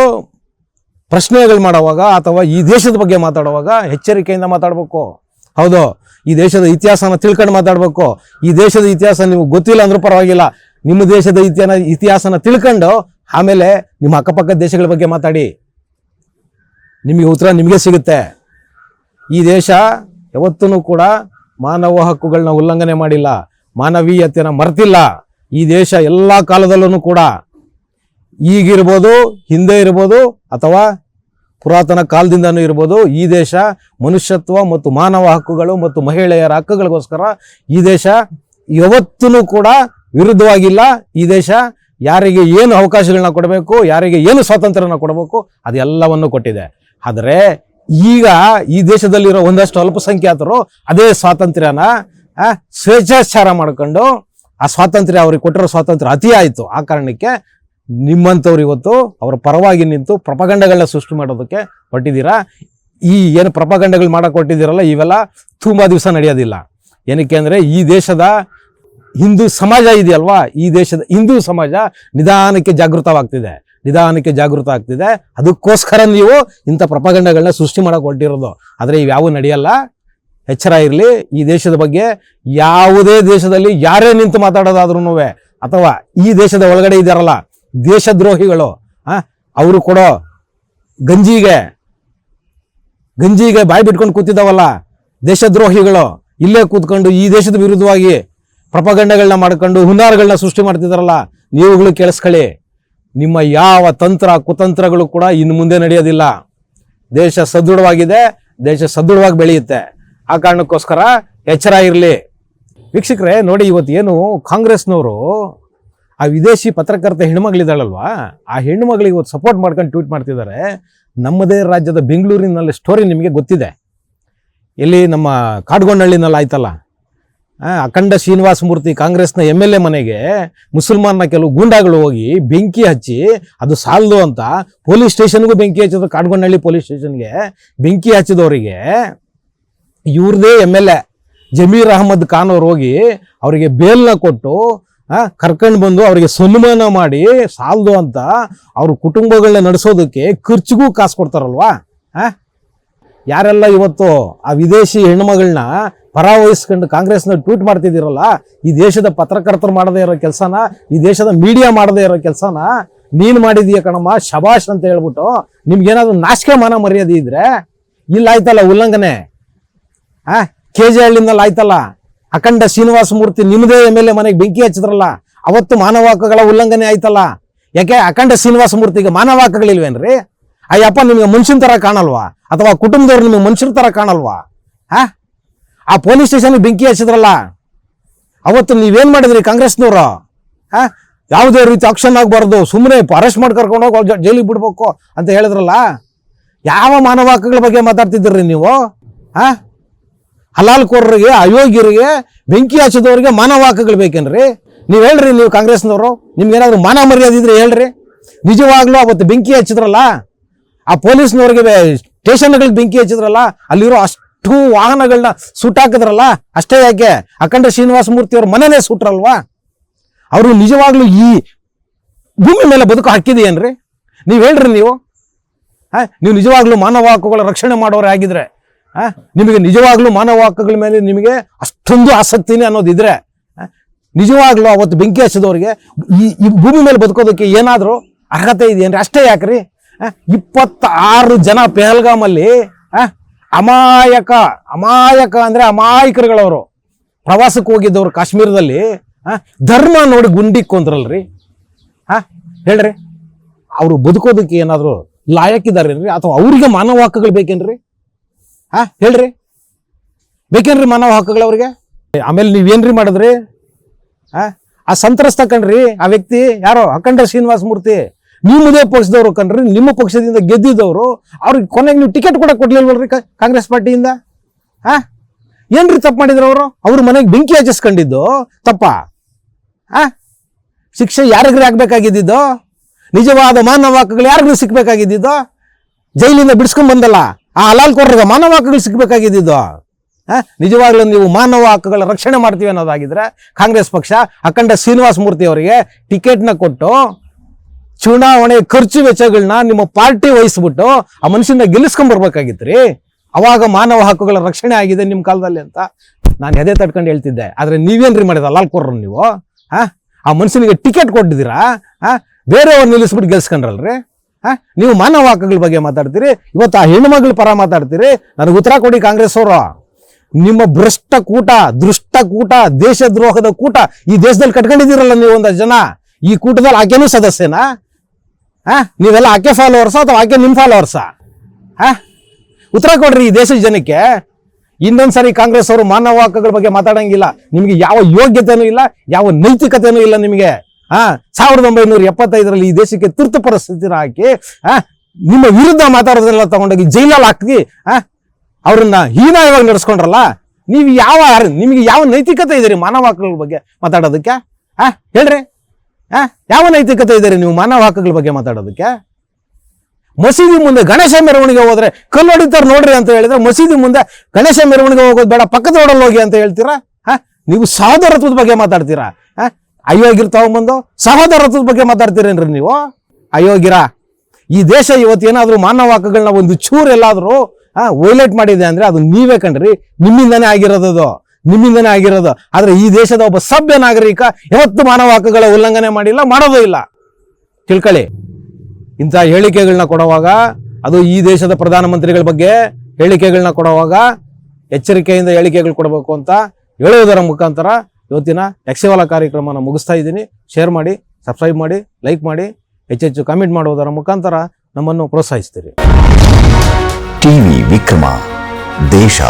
ಪ್ರಶ್ನೆಗಳು ಮಾಡುವಾಗ ಅಥವಾ ಈ ದೇಶದ ಬಗ್ಗೆ ಮಾತಾಡುವಾಗ ಎಚ್ಚರಿಕೆಯಿಂದ ಮಾತಾಡಬೇಕು. ಹೌದು, ಈ ದೇಶದ ಇತಿಹಾಸನ ತಿಳ್ಕೊಂಡು ಮಾತಾಡಬೇಕು. ಈ ದೇಶದ ಇತಿಹಾಸ ನಿಮಗೆ ಗೊತ್ತಿಲ್ಲ ಅಂದ್ರೂ ಪರವಾಗಿಲ್ಲ, ನಿಮ್ಮ ದೇಶದ ಇತಿಹಾಸನ ತಿಳ್ಕೊಂಡು ಆಮೇಲೆ ನಿಮ್ಮ ಅಕ್ಕಪಕ್ಕದ ದೇಶಗಳ ಬಗ್ಗೆ ಮಾತಾಡಿ. ನಿಮಗೆ ಉತ್ತರ ನಿಮಗೆ ಸಿಗುತ್ತೆ. ಈ ದೇಶ ಯಾವತ್ತೂ ಕೂಡ ಮಾನವ ಹಕ್ಕುಗಳನ್ನ ಉಲ್ಲಂಘನೆ ಮಾಡಿಲ್ಲ, ಮಾನವೀಯತೆನ ಮರೆತಿಲ್ಲ. ಈ ದೇಶ ಎಲ್ಲ ಕಾಲದಲ್ಲೂ ಕೂಡ, ಈಗಿರ್ಬೋದು, ಹಿಂದೆ ಇರ್ಬೋದು, ಅಥವಾ ಪುರಾತನ ಕಾಲದಿಂದನೂ ಇರ್ಬೋದು, ಈ ದೇಶ ಮನುಷ್ಯತ್ವ ಮತ್ತು ಮಾನವ ಹಕ್ಕುಗಳು ಮತ್ತು ಮಹಿಳೆಯರ ಹಕ್ಕುಗಳಿಗೋಸ್ಕರ ಈ ದೇಶ ಯಾವತ್ತೂ ಕೂಡ ವಿರುದ್ಧವಾಗಿಲ್ಲ. ಈ ದೇಶ ಯಾರಿಗೆ ಏನು ಅವಕಾಶಗಳನ್ನ ಕೊಡಬೇಕು, ಯಾರಿಗೆ ಏನು ಸ್ವಾತಂತ್ರ್ಯನ ಕೊಡಬೇಕು ಅದೆಲ್ಲವನ್ನು ಕೊಟ್ಟಿದೆ. ಆದರೆ ಈಗ ಈ ದೇಶದಲ್ಲಿರೋ ಒಂದಷ್ಟು ಅಲ್ಪಸಂಖ್ಯಾತರು ಅದೇ ಸ್ವಾತಂತ್ರ್ಯನ ಸ್ವೇಚ್ಛಾಚಾರ ಮಾಡಿಕೊಂಡು ಆ ಸ್ವಾತಂತ್ರ್ಯ ಅವ್ರಿಗೆ ಕೊಟ್ಟಿರೋ ಸ್ವಾತಂತ್ರ್ಯ ಅತಿ ಆಯಿತು. ಆ ಕಾರಣಕ್ಕೆ ನಿಮ್ಮಂಥವ್ರು ಇವತ್ತು ಅವರ ಪರವಾಗಿ ನಿಂತು ಪ್ರಪಗಂಡಗಳನ್ನ ಸೃಷ್ಟಿ ಮಾಡೋದಕ್ಕೆ ಹೊರಟಿದ್ದೀರಾ. ಈ ಏನು ಪ್ರಪಗಂಡಗಳು ಮಾಡಕ್ಕೆ ಹೊರಟಿದ್ದೀರಲ್ಲ, ಇವೆಲ್ಲ ತುಂಬ ದಿವಸ ನಡೆಯೋದಿಲ್ಲ. ಏನಕ್ಕೆ ಅಂದರೆ ಈ ದೇಶದ ಹಿಂದೂ ಸಮಾಜ ಇದೆಯಲ್ವಾ, ಈ ದೇಶದ ಹಿಂದೂ ಸಮಾಜ ನಿಧಾನಕ್ಕೆ ಜಾಗೃತ ಆಗ್ತಿದೆ. ಅದಕ್ಕೋಸ್ಕರ ನೀವು ಇಂಥ ಪ್ರಪಗಂಡಗಳನ್ನ ಸೃಷ್ಟಿ ಮಾಡಕ್ಕೆ ಹೊರಟಿರೋದು. ಆದರೆ ಇವ್ಯಾವು ನಡೆಯಲ್ಲ. ಎಚ್ಚರ ಇರಲಿ. ಈ ದೇಶದ ಬಗ್ಗೆ ಯಾವುದೇ ದೇಶದಲ್ಲಿ ಯಾರೇ ನಿಂತು ಮಾತಾಡೋದಾದ್ರೂ ಅಥವಾ ಈ ದೇಶದ ಒಳಗಡೆ ಇದ್ದಾರಲ್ಲ ದೇಶದ್ರೋಹಿಗಳು, ಅವರು ಕೊಡೋ ಗಂಜಿಗೆ ಬಾಯಿ ಬಿಟ್ಕೊಂಡು ಕೂತಿದ್ದಾವಲ್ಲ ದೇಶದ್ರೋಹಿಗಳು, ಇಲ್ಲೇ ಕೂತ್ಕೊಂಡು ಈ ದೇಶದ ವಿರುದ್ಧವಾಗಿ ಪ್ರಪಗಂಡಗಳನ್ನ ಮಾಡ್ಕೊಂಡು ಹುನ್ನಾರಗಳನ್ನ ಸೃಷ್ಟಿ ಮಾಡ್ತಿದಾರಲ್ಲ, ನೀವುಗಳು ಕೇಳಿಸ್ಕೊಳ್ಳಿ. ನಿಮ್ಮ ಯಾವ ತಂತ್ರ ಕುತಂತ್ರಗಳು ಕೂಡ ಇನ್ನು ಮುಂದೆ ನಡೆಯೋದಿಲ್ಲ. ದೇಶ ಸದೃಢವಾಗಿದೆ, ದೇಶ ಸದೃಢವಾಗಿ ಬೆಳೆಯುತ್ತೆ. ಆ ಕಾರಣಕ್ಕೋಸ್ಕರ ಎಚ್ಚರ ಇರಲಿ. ವೀಕ್ಷಕರೇ ನೋಡಿ, ಇವತ್ತು ಏನು ಕಾಂಗ್ರೆಸ್ನವರು ಆ ವಿದೇಶಿ ಪತ್ರಕರ್ತ ಹೆಣ್ಮಗಳಿದ್ದಾಳಲ್ವಾ, ಆ ಹೆಣ್ಣುಮಗಳಿಗೆ ಇವತ್ತು ಸಪೋರ್ಟ್ ಮಾಡ್ಕೊಂಡು ಟ್ವೀಟ್ ಮಾಡ್ತಿದ್ದಾರೆ. ನಮ್ಮದೇ ರಾಜ್ಯದ ಬೆಂಗಳೂರಿನಲ್ಲಿ ಸ್ಟೋರಿ ನಿಮಗೆ ಗೊತ್ತಿದೆ. ಎಲ್ಲಿ ನಮ್ಮ ಕಾಡ್ಗೊಂಡಹಳ್ಳಿನಲ್ಲಿ ಆಯ್ತಲ್ಲ, ಅಖಂಡ ಶ್ರೀನಿವಾಸ ಮೂರ್ತಿ ಕಾಂಗ್ರೆಸ್ನ MLA ಮನೆಗೆ ಮುಸಲ್ಮಾನ್ನ ಕೆಲವು ಗೂಂಡಾಗಳು ಹೋಗಿ ಬೆಂಕಿ ಹಚ್ಚಿ ಅದು ಸಾಲದು ಅಂತ ಪೊಲೀಸ್ ಸ್ಟೇಷನ್ಗೂ ಬೆಂಕಿ ಹಚ್ಚಿದ್ರು. ಕಾಡ್ಗೊಂಡಹಳ್ಳಿ ಪೊಲೀಸ್ ಸ್ಟೇಷನ್ಗೆ ಬೆಂಕಿ ಹಚ್ಚಿದವರಿಗೆ ಇವ್ರದೇ MLA ಜಮೀರ್ ಅಹಮದ್ ಖಾನ್ ಅವ್ರು ಹೋಗಿ ಅವರಿಗೆ ಬೇಲ್ನ ಕೊಟ್ಟು ಕರ್ಕೊಂಡು ಬಂದು ಅವರಿಗೆ ಸನ್ಮಾನ ಮಾಡಿ ಸಾಲದು ಅಂತ ಅವ್ರ ಕುಟುಂಬಗಳನ್ನ ನಡೆಸೋದಕ್ಕೆ ಖರ್ಚಿಗೂ ಕಾಸು ಕೊಡ್ತಾರಲ್ವಾ. ಯಾರೆಲ್ಲ ಇವತ್ತು ಆ ವಿದೇಶಿ ಹೆಣ್ಮಗಳನ್ನ ಪರಾವಹಿಸ್ಕೊಂಡು ಕಾಂಗ್ರೆಸ್ನ ಟ್ವೀಟ್ ಮಾಡ್ತಿದ್ದೀರಲ್ಲ, ಈ ದೇಶದ ಪತ್ರಕರ್ತರು ಮಾಡದೇ ಇರೋ ಕೆಲಸನ, ಈ ದೇಶದ ಮೀಡಿಯಾ ಮಾಡದೇ ಇರೋ ಕೆಲಸನ ನೀನು ಮಾಡಿದೀಯ ಕಣಮ್ಮ, ಶಬಾಷ್ ಅಂತ ಹೇಳ್ಬಿಟ್ಟು ನಿಮ್ಗೇನಾದ್ರು ನಾಚಿಕೆ ಮಾನ ಮರ್ಯಾದೆ ಇದ್ರೆ ಇಲ್ಲ ಆಯ್ತಲ್ಲ ಉಲ್ಲಂಘನೆ. KJ ಹಳ್ಳಿನಲ್ಲಿ ಆಯ್ತಲ್ಲ, ಅಖಂಡ ಶ್ರೀನಿವಾಸ ಮೂರ್ತಿ ನಿಮ್ಮದೇ MLA ಮನೆಗೆ ಬೆಂಕಿ ಹಚ್ಚಿದ್ರಲ್ಲ, ಅವತ್ತು ಮಾನವ ಹಕ್ಕುಗಳ ಉಲ್ಲಂಘನೆ ಆಯ್ತಲ್ಲ. ಯಾಕೆ ಅಖಂಡ ಶ್ರೀನಿವಾಸ ಮೂರ್ತಿಗೆ ಮಾನವ ಹಕ್ಕುಗಳಿಲ್ವೇನ್ರಿ? ಅಯ್ಯಪ್ಪ ನಿಮ್ಗೆ ಮನುಷ್ಯನ ತರ ಕಾಣಲ್ವಾ? ಅಥವಾ ಕುಟುಂಬದವ್ರು ನಿಮ್ಗೆ ಮನುಷ್ಯರ ತರ ಕಾಣಲ್ವಾ? ಆ ಪೊಲೀಸ್ ಸ್ಟೇಷನ್ಗೆ ಬೆಂಕಿ ಹಚ್ಚಿದ್ರಲ್ಲ, ಅವತ್ತು ನೀವೇನ್ ಮಾಡಿದ್ರಿ ಕಾಂಗ್ರೆಸ್ನವರು? ಯಾವುದೇ ರೀತಿ ಆಕ್ಷನ್ ಆಗಬಾರ್ದು, ಸುಮ್ಮನೆ ಅರೆಸ್ಟ್ ಮಾಡಿ ಕರ್ಕೊಂಡು ಹೋಗಿ ಜೈಲಿಗೆ ಬಿಡ್ಬೇಕು ಅಂತ ಹೇಳಿದ್ರಲ್ಲ. ಯಾವ ಮಾನವ ಹಕ್ಕುಗಳ ಬಗ್ಗೆ ಮಾತಾಡ್ತಿದ್ದೀರಿ ನೀವು? ಹಲಾಲ್ ಕೋರರಿಗೆ, ಅಯೋಗ್ಯರಿಗೆ, ಬೆಂಕಿ ಹಚ್ಚಿದವರಿಗೆ ಮಾನವ ಹಕ್ಕುಗಳು ಬೇಕೇನ್ರಿ? ನೀವು ಹೇಳ್ರಿ, ನೀವು ಕಾಂಗ್ರೆಸ್ನವರು ನಿಮ್ಗೇನಾದ್ರು ಮಾನ ಮರ್ಯಾದೆ ಇದ್ರೆ ಹೇಳ್ರಿ. ನಿಜವಾಗ್ಲೂ ಅವತ್ತು ಬೆಂಕಿ ಹಚ್ಚಿದ್ರಲ್ಲ, ಆ ಪೊಲೀಸ್ನವ್ರಿಗೆ ಸ್ಟೇಷನ್ಗಳಿಗೆ ಬೆಂಕಿ ಹಚ್ಚಿದ್ರಲ್ಲ, ಅಲ್ಲಿರೋ ಅಷ್ಟು ವಾಹನಗಳನ್ನ ಸುಟ್ಟಾಕಿದ್ರಲ್ಲ, ಅಷ್ಟೇ ಯಾಕೆ ಅಖಂಡ ಶ್ರೀನಿವಾಸ ಮೂರ್ತಿ ಅವ್ರ ಮನೆನೇ ಸುಟ್ರಲ್ವಾ? ಅವರು ನಿಜವಾಗ್ಲೂ ಈ ಭೂಮಿ ಮೇಲೆ ಬದುಕು ಹಾಕಿದೆಯೇನ್ರಿ? ನೀವು ಹೇಳ್ರಿ. ನೀವು ನಿಜವಾಗ್ಲೂ ಮಾನವ ಹಕ್ಕುಗಳ ರಕ್ಷಣೆ ಮಾಡೋರೇ ಆಗಿದ್ರೆ, ನಿಮಗೆ ನಿಜವಾಗ್ಲೂ ಮಾನವ ಹಕ್ಕುಗಳ ಮೇಲೆ ನಿಮಗೆ ಅಷ್ಟೊಂದು ಆಸಕ್ತಿನೇ ಅನ್ನೋದಿದ್ರೆ, ನಿಜವಾಗ್ಲೂ ಅವತ್ತು ಬೆಂಕಿ ಹಚ್ಚಿದವ್ರಿಗೆ ಈ ಭೂಮಿ ಮೇಲೆ ಬದುಕೋದಕ್ಕೆ ಏನಾದರೂ ಅರ್ಹತೆ ಇದೆಯೇನ್ರಿ? ಅಷ್ಟೇ ಯಾಕ್ರಿ 26 ಜನ ಪೆಹಲ್ಗಾಮಲ್ಲಿ ಅಮಾಯಕ ಅಂದ್ರೆ ಅಮಾಯಕರುಗಳವರು. ಪ್ರವಾಸಕ್ಕೆ ಹೋಗಿದ್ದವ್ರು ಕಾಶ್ಮೀರದಲ್ಲಿ ಧರ್ಮ ನೋಡಿ ಗುಂಡಿಕ್ಕೊಂದ್ರಲ್ರಿ. ಹೇಳ್ರಿ, ಅವರು ಬದುಕೋದಕ್ಕೆ ಏನಾದ್ರು ಲಾಯಕ್ಕಿದಾರೇನ್ರಿ? ಅಥವಾ ಅವ್ರಿಗೆ ಮಾನವ ಹಕ್ಕುಗಳು ಬೇಕೇನ್ರಿ? ಹೇಳ್ರಿ, ಬೇಕೇನ್ರಿ ಮಾನವ ಹಕ್ಕುಗಳು ಅವ್ರಿಗೆ? ಆಮೇಲೆ ನೀವೇನ್ರಿ ಮಾಡಿದ್ರಿ? ಆ ಸಂತ್ರಸ್ತ ಕಣ್ರಿ, ಆ ವ್ಯಕ್ತಿ ಯಾರೋ ಅಖಂಡ ಶ್ರೀನಿವಾಸ ಮೂರ್ತಿ, ನಿಮ್ಮದೇ ಪಕ್ಷದವ್ರು ಕಣ್ರಿ, ನಿಮ್ಮ ಪಕ್ಷದಿಂದ ಗೆದ್ದಿದ್ದವರು. ಅವ್ರಿಗೆ ಕೊನೆಗೆ ನೀವು ಟಿಕೆಟ್ ಕೂಡ ಕೊಡ್ಲಿಲ್ವಲ್ರಿ ಕಾಂಗ್ರೆಸ್ ಪಾರ್ಟಿಯಿಂದ? ಏನ್ರಿ ತಪ್ಪು ಮಾಡಿದ್ರು ಅವರು? ಅವ್ರ ಮನೆಗೆ ಬೆಂಕಿ ಹಚ್ಚಿಸ್ಕೊಂಡಿದ್ದು ತಪ್ಪ? ಶಿಕ್ಷೆ ಯಾರಿಗ್ರಿ ಆಗ್ಬೇಕಾಗಿದ್ದು? ನಿಜವಾದ ಮಾನವ ಹಕ್ಕುಗಳು ಯಾರಿಗೂ ಸಿಕ್ಬೇಕಾಗಿದ್ದು? ಜೈಲಿಂದ ಬಿಡಿಸ್ಕೊಂಡ್ ಬಂದಲ್ಲ ಆ ಹಲಾಲ್ ಕೋರ್ರಿಗೆ ಮಾನವ ಹಕ್ಕುಗಳು ಸಿಕ್ಬೇಕಾಗಿದ್ದು. ನಿಜವಾಗ್ಲೂ ನೀವು ಮಾನವ ಹಕ್ಕುಗಳ ರಕ್ಷಣೆ ಮಾಡ್ತೀವಿ ಅನ್ನೋದಾಗಿದ್ರೆ ಕಾಂಗ್ರೆಸ್ ಪಕ್ಷ ಅಖಂಡ ಶ್ರೀನಿವಾಸ ಮೂರ್ತಿ ಅವರಿಗೆ ಟಿಕೆಟ್ನ ಕೊಟ್ಟು ಚುನಾವಣೆ ಖರ್ಚು ವೆಚ್ಚಗಳನ್ನ ನಿಮ್ಮ ಪಾರ್ಟಿ ವಹಿಸ್ಬಿಟ್ಟು ಆ ಮನುಷ್ಯನ ಗೆಲ್ಲಿಸ್ಕೊಂಡ್ ಬರ್ಬೇಕಾಗಿತ್ರಿ. ಅವಾಗ ಮಾನವ ಹಕ್ಕುಗಳ ರಕ್ಷಣೆ ಆಗಿದೆ ನಿಮ್ಮ ಕಾಲದಲ್ಲಿ ಅಂತ ನಾನು ಎದೆ ತಟ್ಕೊಂಡು ಹೇಳ್ತಿದ್ದೆ. ಆದ್ರೆ ನೀವೇನ್ರಿ ಮಾಡಿದ ಹಲಾಲ್ ಕೋರ್ರು ನೀವು? ಆ ಮನುಷ್ಯನಿಗೆ ಟಿಕೆಟ್ ಕೊಟ್ಟಿದ್ದೀರಾ, ಬೇರೆಯವ್ರು ನಿಲ್ಲಿಸ್ಬಿಟ್ಟು ಗೆಲ್ಸ್ಕೊಂಡ್ರಲ್ರಿ. ನೀವು ಮಾನವ ಹಕ್ಕುಗಳ ಬಗ್ಗೆ ಮಾತಾಡ್ತೀರಿ, ಇವತ್ತು ಆ ಹೆಣ್ಣುಮಗಳ ಪರ ಮಾತಾಡ್ತೀರಿ. ನನಗೆ ಉತ್ತರ ಕೊಡಿ ಕಾಂಗ್ರೆಸ್ ಅವರು. ನಿಮ್ಮ ಭ್ರಷ್ಟ ಕೂಟ, ದೃಷ್ಟ ಕೂಟ, ದೇಶದ್ರೋಹದ ಕೂಟ ಈ ದೇಶದಲ್ಲಿ ಕಟ್ಕೊಂಡಿದ್ದೀರಲ್ಲ ನೀವು ಒಂದಷ್ಟು ಜನ. ಈ ಕೂಟದಲ್ಲಿ ಆಕೆನೂ ಸದಸ್ಯನಾ? ನೀವೆಲ್ಲ ಆಕೆ ಫಾಲೋವರ್ಸ ಅಥವಾ ಆಕೆ ನಿಮ್ ಫಾಲೋವರ್ಸ? ಉತ್ತರ ಕೊಡ್ರಿ ಈ ದೇಶದ ಜನಕ್ಕೆ. ಇನ್ನೊಂದ್ಸರಿ ಕಾಂಗ್ರೆಸ್ ಅವರು ಮಾನವ ಹಕ್ಕುಗಳ ಬಗ್ಗೆ ಮಾತಾಡಂಗಿಲ್ಲ. ನಿಮ್ಗೆ ಯಾವ ಯೋಗ್ಯತೆನೂ ಇಲ್ಲ, ಯಾವ ನೈತಿಕತೆನೂ ಇಲ್ಲ ನಿಮಗೆ. 1975ರಲ್ಲಿ ಈ ದೇಶಕ್ಕೆ ತುರ್ತು ಪರಿಸ್ಥಿತಿನ ಹಾಕಿ ನಿಮ್ಮ ವಿರುದ್ಧ ಮಾತಾಡೋದನ್ನೆಲ್ಲ ತಗೊಂಡೋಗಿ ಜೈಲಲ್ಲಿ ಹಾಕಿ ಅವ್ರನ್ನ ಹೀನಾಯವಾಗಿ ನಡೆಸ್ಕೊಂಡ್ರಲ್ಲ. ನಿಮಗೆ ಯಾವ ನೈತಿಕತೆ ಇದೆ ರೀ ಮಾನವ ಹಕ್ಕುಗಳ ಬಗ್ಗೆ ಮಾತಾಡೋದಕ್ಕೆ? ಹೇಳ್ರಿ, ಯಾವ ನೈತಿಕತೆ ಇದೆ ರೀ ನೀವು ಮಾನವ ಹಕ್ಕುಗಳ ಬಗ್ಗೆ ಮಾತಾಡೋದಕ್ಕೆ? ಮಸೀದಿ ಮುಂದೆ ಗಣೇಶ ಮೆರವಣಿಗೆ ಹೋದ್ರೆ ಕಲ್ಲು ಹೊಡಿತಾರೆ ನೋಡ್ರಿ ಅಂತ ಹೇಳಿದ್ರೆ, ಮಸೀದಿ ಮುಂದೆ ಗಣೇಶ ಮೆರವಣಿಗೆ ಹೋಗೋದು ಬೇಡ, ಪಕ್ಕದ ರೋಡಲ್ಲಿ ಹೋಗಿ ಅಂತ ಹೇಳ್ತೀರಾ? ನೀವು ಸಹೋದರತ್ವದ ಬಗ್ಗೆ ಮಾತಾಡ್ತೀರಾ? ಅಯೋಗ್ಯರು ತಗೊಂಬಂದು ಸಹೋದರತ್ವದ ಬಗ್ಗೆ ಮಾತಾಡ್ತೀರೇನ್ರಿ ನೀವು? ಅಯೋಗ್ಯರ. ಈ ದೇಶ ಇವತ್ತೇನಾದ್ರೂ ಮಾನವ ಹಕ್ಕುಗಳನ್ನ ಒಂದು ಚೂರು ಎಲ್ಲಾದ್ರೂ ವೈಲೇಟ್ ಮಾಡಿದೆ ಅಂದ್ರೆ ಅದು ನೀವೇ ಕಣ್ರಿ. ನಿಮ್ಮಿಂದನೇ ಆಗಿರೋದು. ಆದ್ರೆ ಈ ದೇಶದ ಒಬ್ಬ ಸಭ್ಯ ನಾಗರಿಕ ಯಾವತ್ತು ಮಾನವ ಹಕ್ಕುಗಳ ಉಲ್ಲಂಘನೆ ಮಾಡಿಲ್ಲ, ಮಾಡೋದೂ ಇಲ್ಲ. ತಿಳ್ಕೊಳ್ಳಿ. ಇಂಥ ಹೇಳಿಕೆಗಳನ್ನ ಕೊಡುವಾಗ, ಅದು ಈ ದೇಶದ ಪ್ರಧಾನಮಂತ್ರಿಗಳ ಬಗ್ಗೆ ಹೇಳಿಕೆಗಳನ್ನ ಕೊಡುವಾಗ ಎಚ್ಚರಿಕೆಯಿಂದ ಹೇಳಿಕೆಗಳು ಕೊಡಬೇಕು ಅಂತ ಹೇಳುವುದರ ಮುಖಾಂತರ ಇವತ್ತಿನ ಯಕ್ಷಗಾನ ಕಾರ್ಯಕ್ರಮನ ಮುಗಿಸ್ತಾ ಇದ್ದೀನಿ. ಶೇರ್ ಮಾಡಿ, ಸಬ್ಸ್ಕ್ರೈಬ್ ಮಾಡಿ, ಲೈಕ್ ಮಾಡಿ, ಹೆಚ್ಚೆಚ್ಚು ಕಮೆಂಟ್ ಮಾಡುವುದರ ಮುಖಾಂತರ ನಮ್ಮನ್ನು ಪ್ರೋತ್ಸಾಹಿಸ್ತೀರಿ. ಟಿವಿ ವಿಕ್ರಮ, ದೇಶ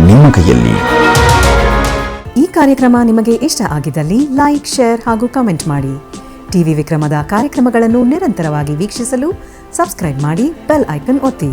ನಿಮ್ಮ ಕೈಯಲ್ಲಿ. ಈ ಕಾರ್ಯಕ್ರಮ ನಿಮಗೆ ಇಷ್ಟ ಆಗಿದ್ದಲ್ಲಿ ಲೈಕ್, ಶೇರ್ ಹಾಗೂ ಕಮೆಂಟ್ ಮಾಡಿ. ಟಿವಿ ವಿಕ್ರಮದ ಕಾರ್ಯಕ್ರಮಗಳನ್ನು ನಿರಂತರವಾಗಿ ವೀಕ್ಷಿಸಲು ಸಬ್ಸ್ಕ್ರೈಬ್ ಮಾಡಿ, ಬೆಲ್ ಐಕನ್ ಒತ್ತಿ.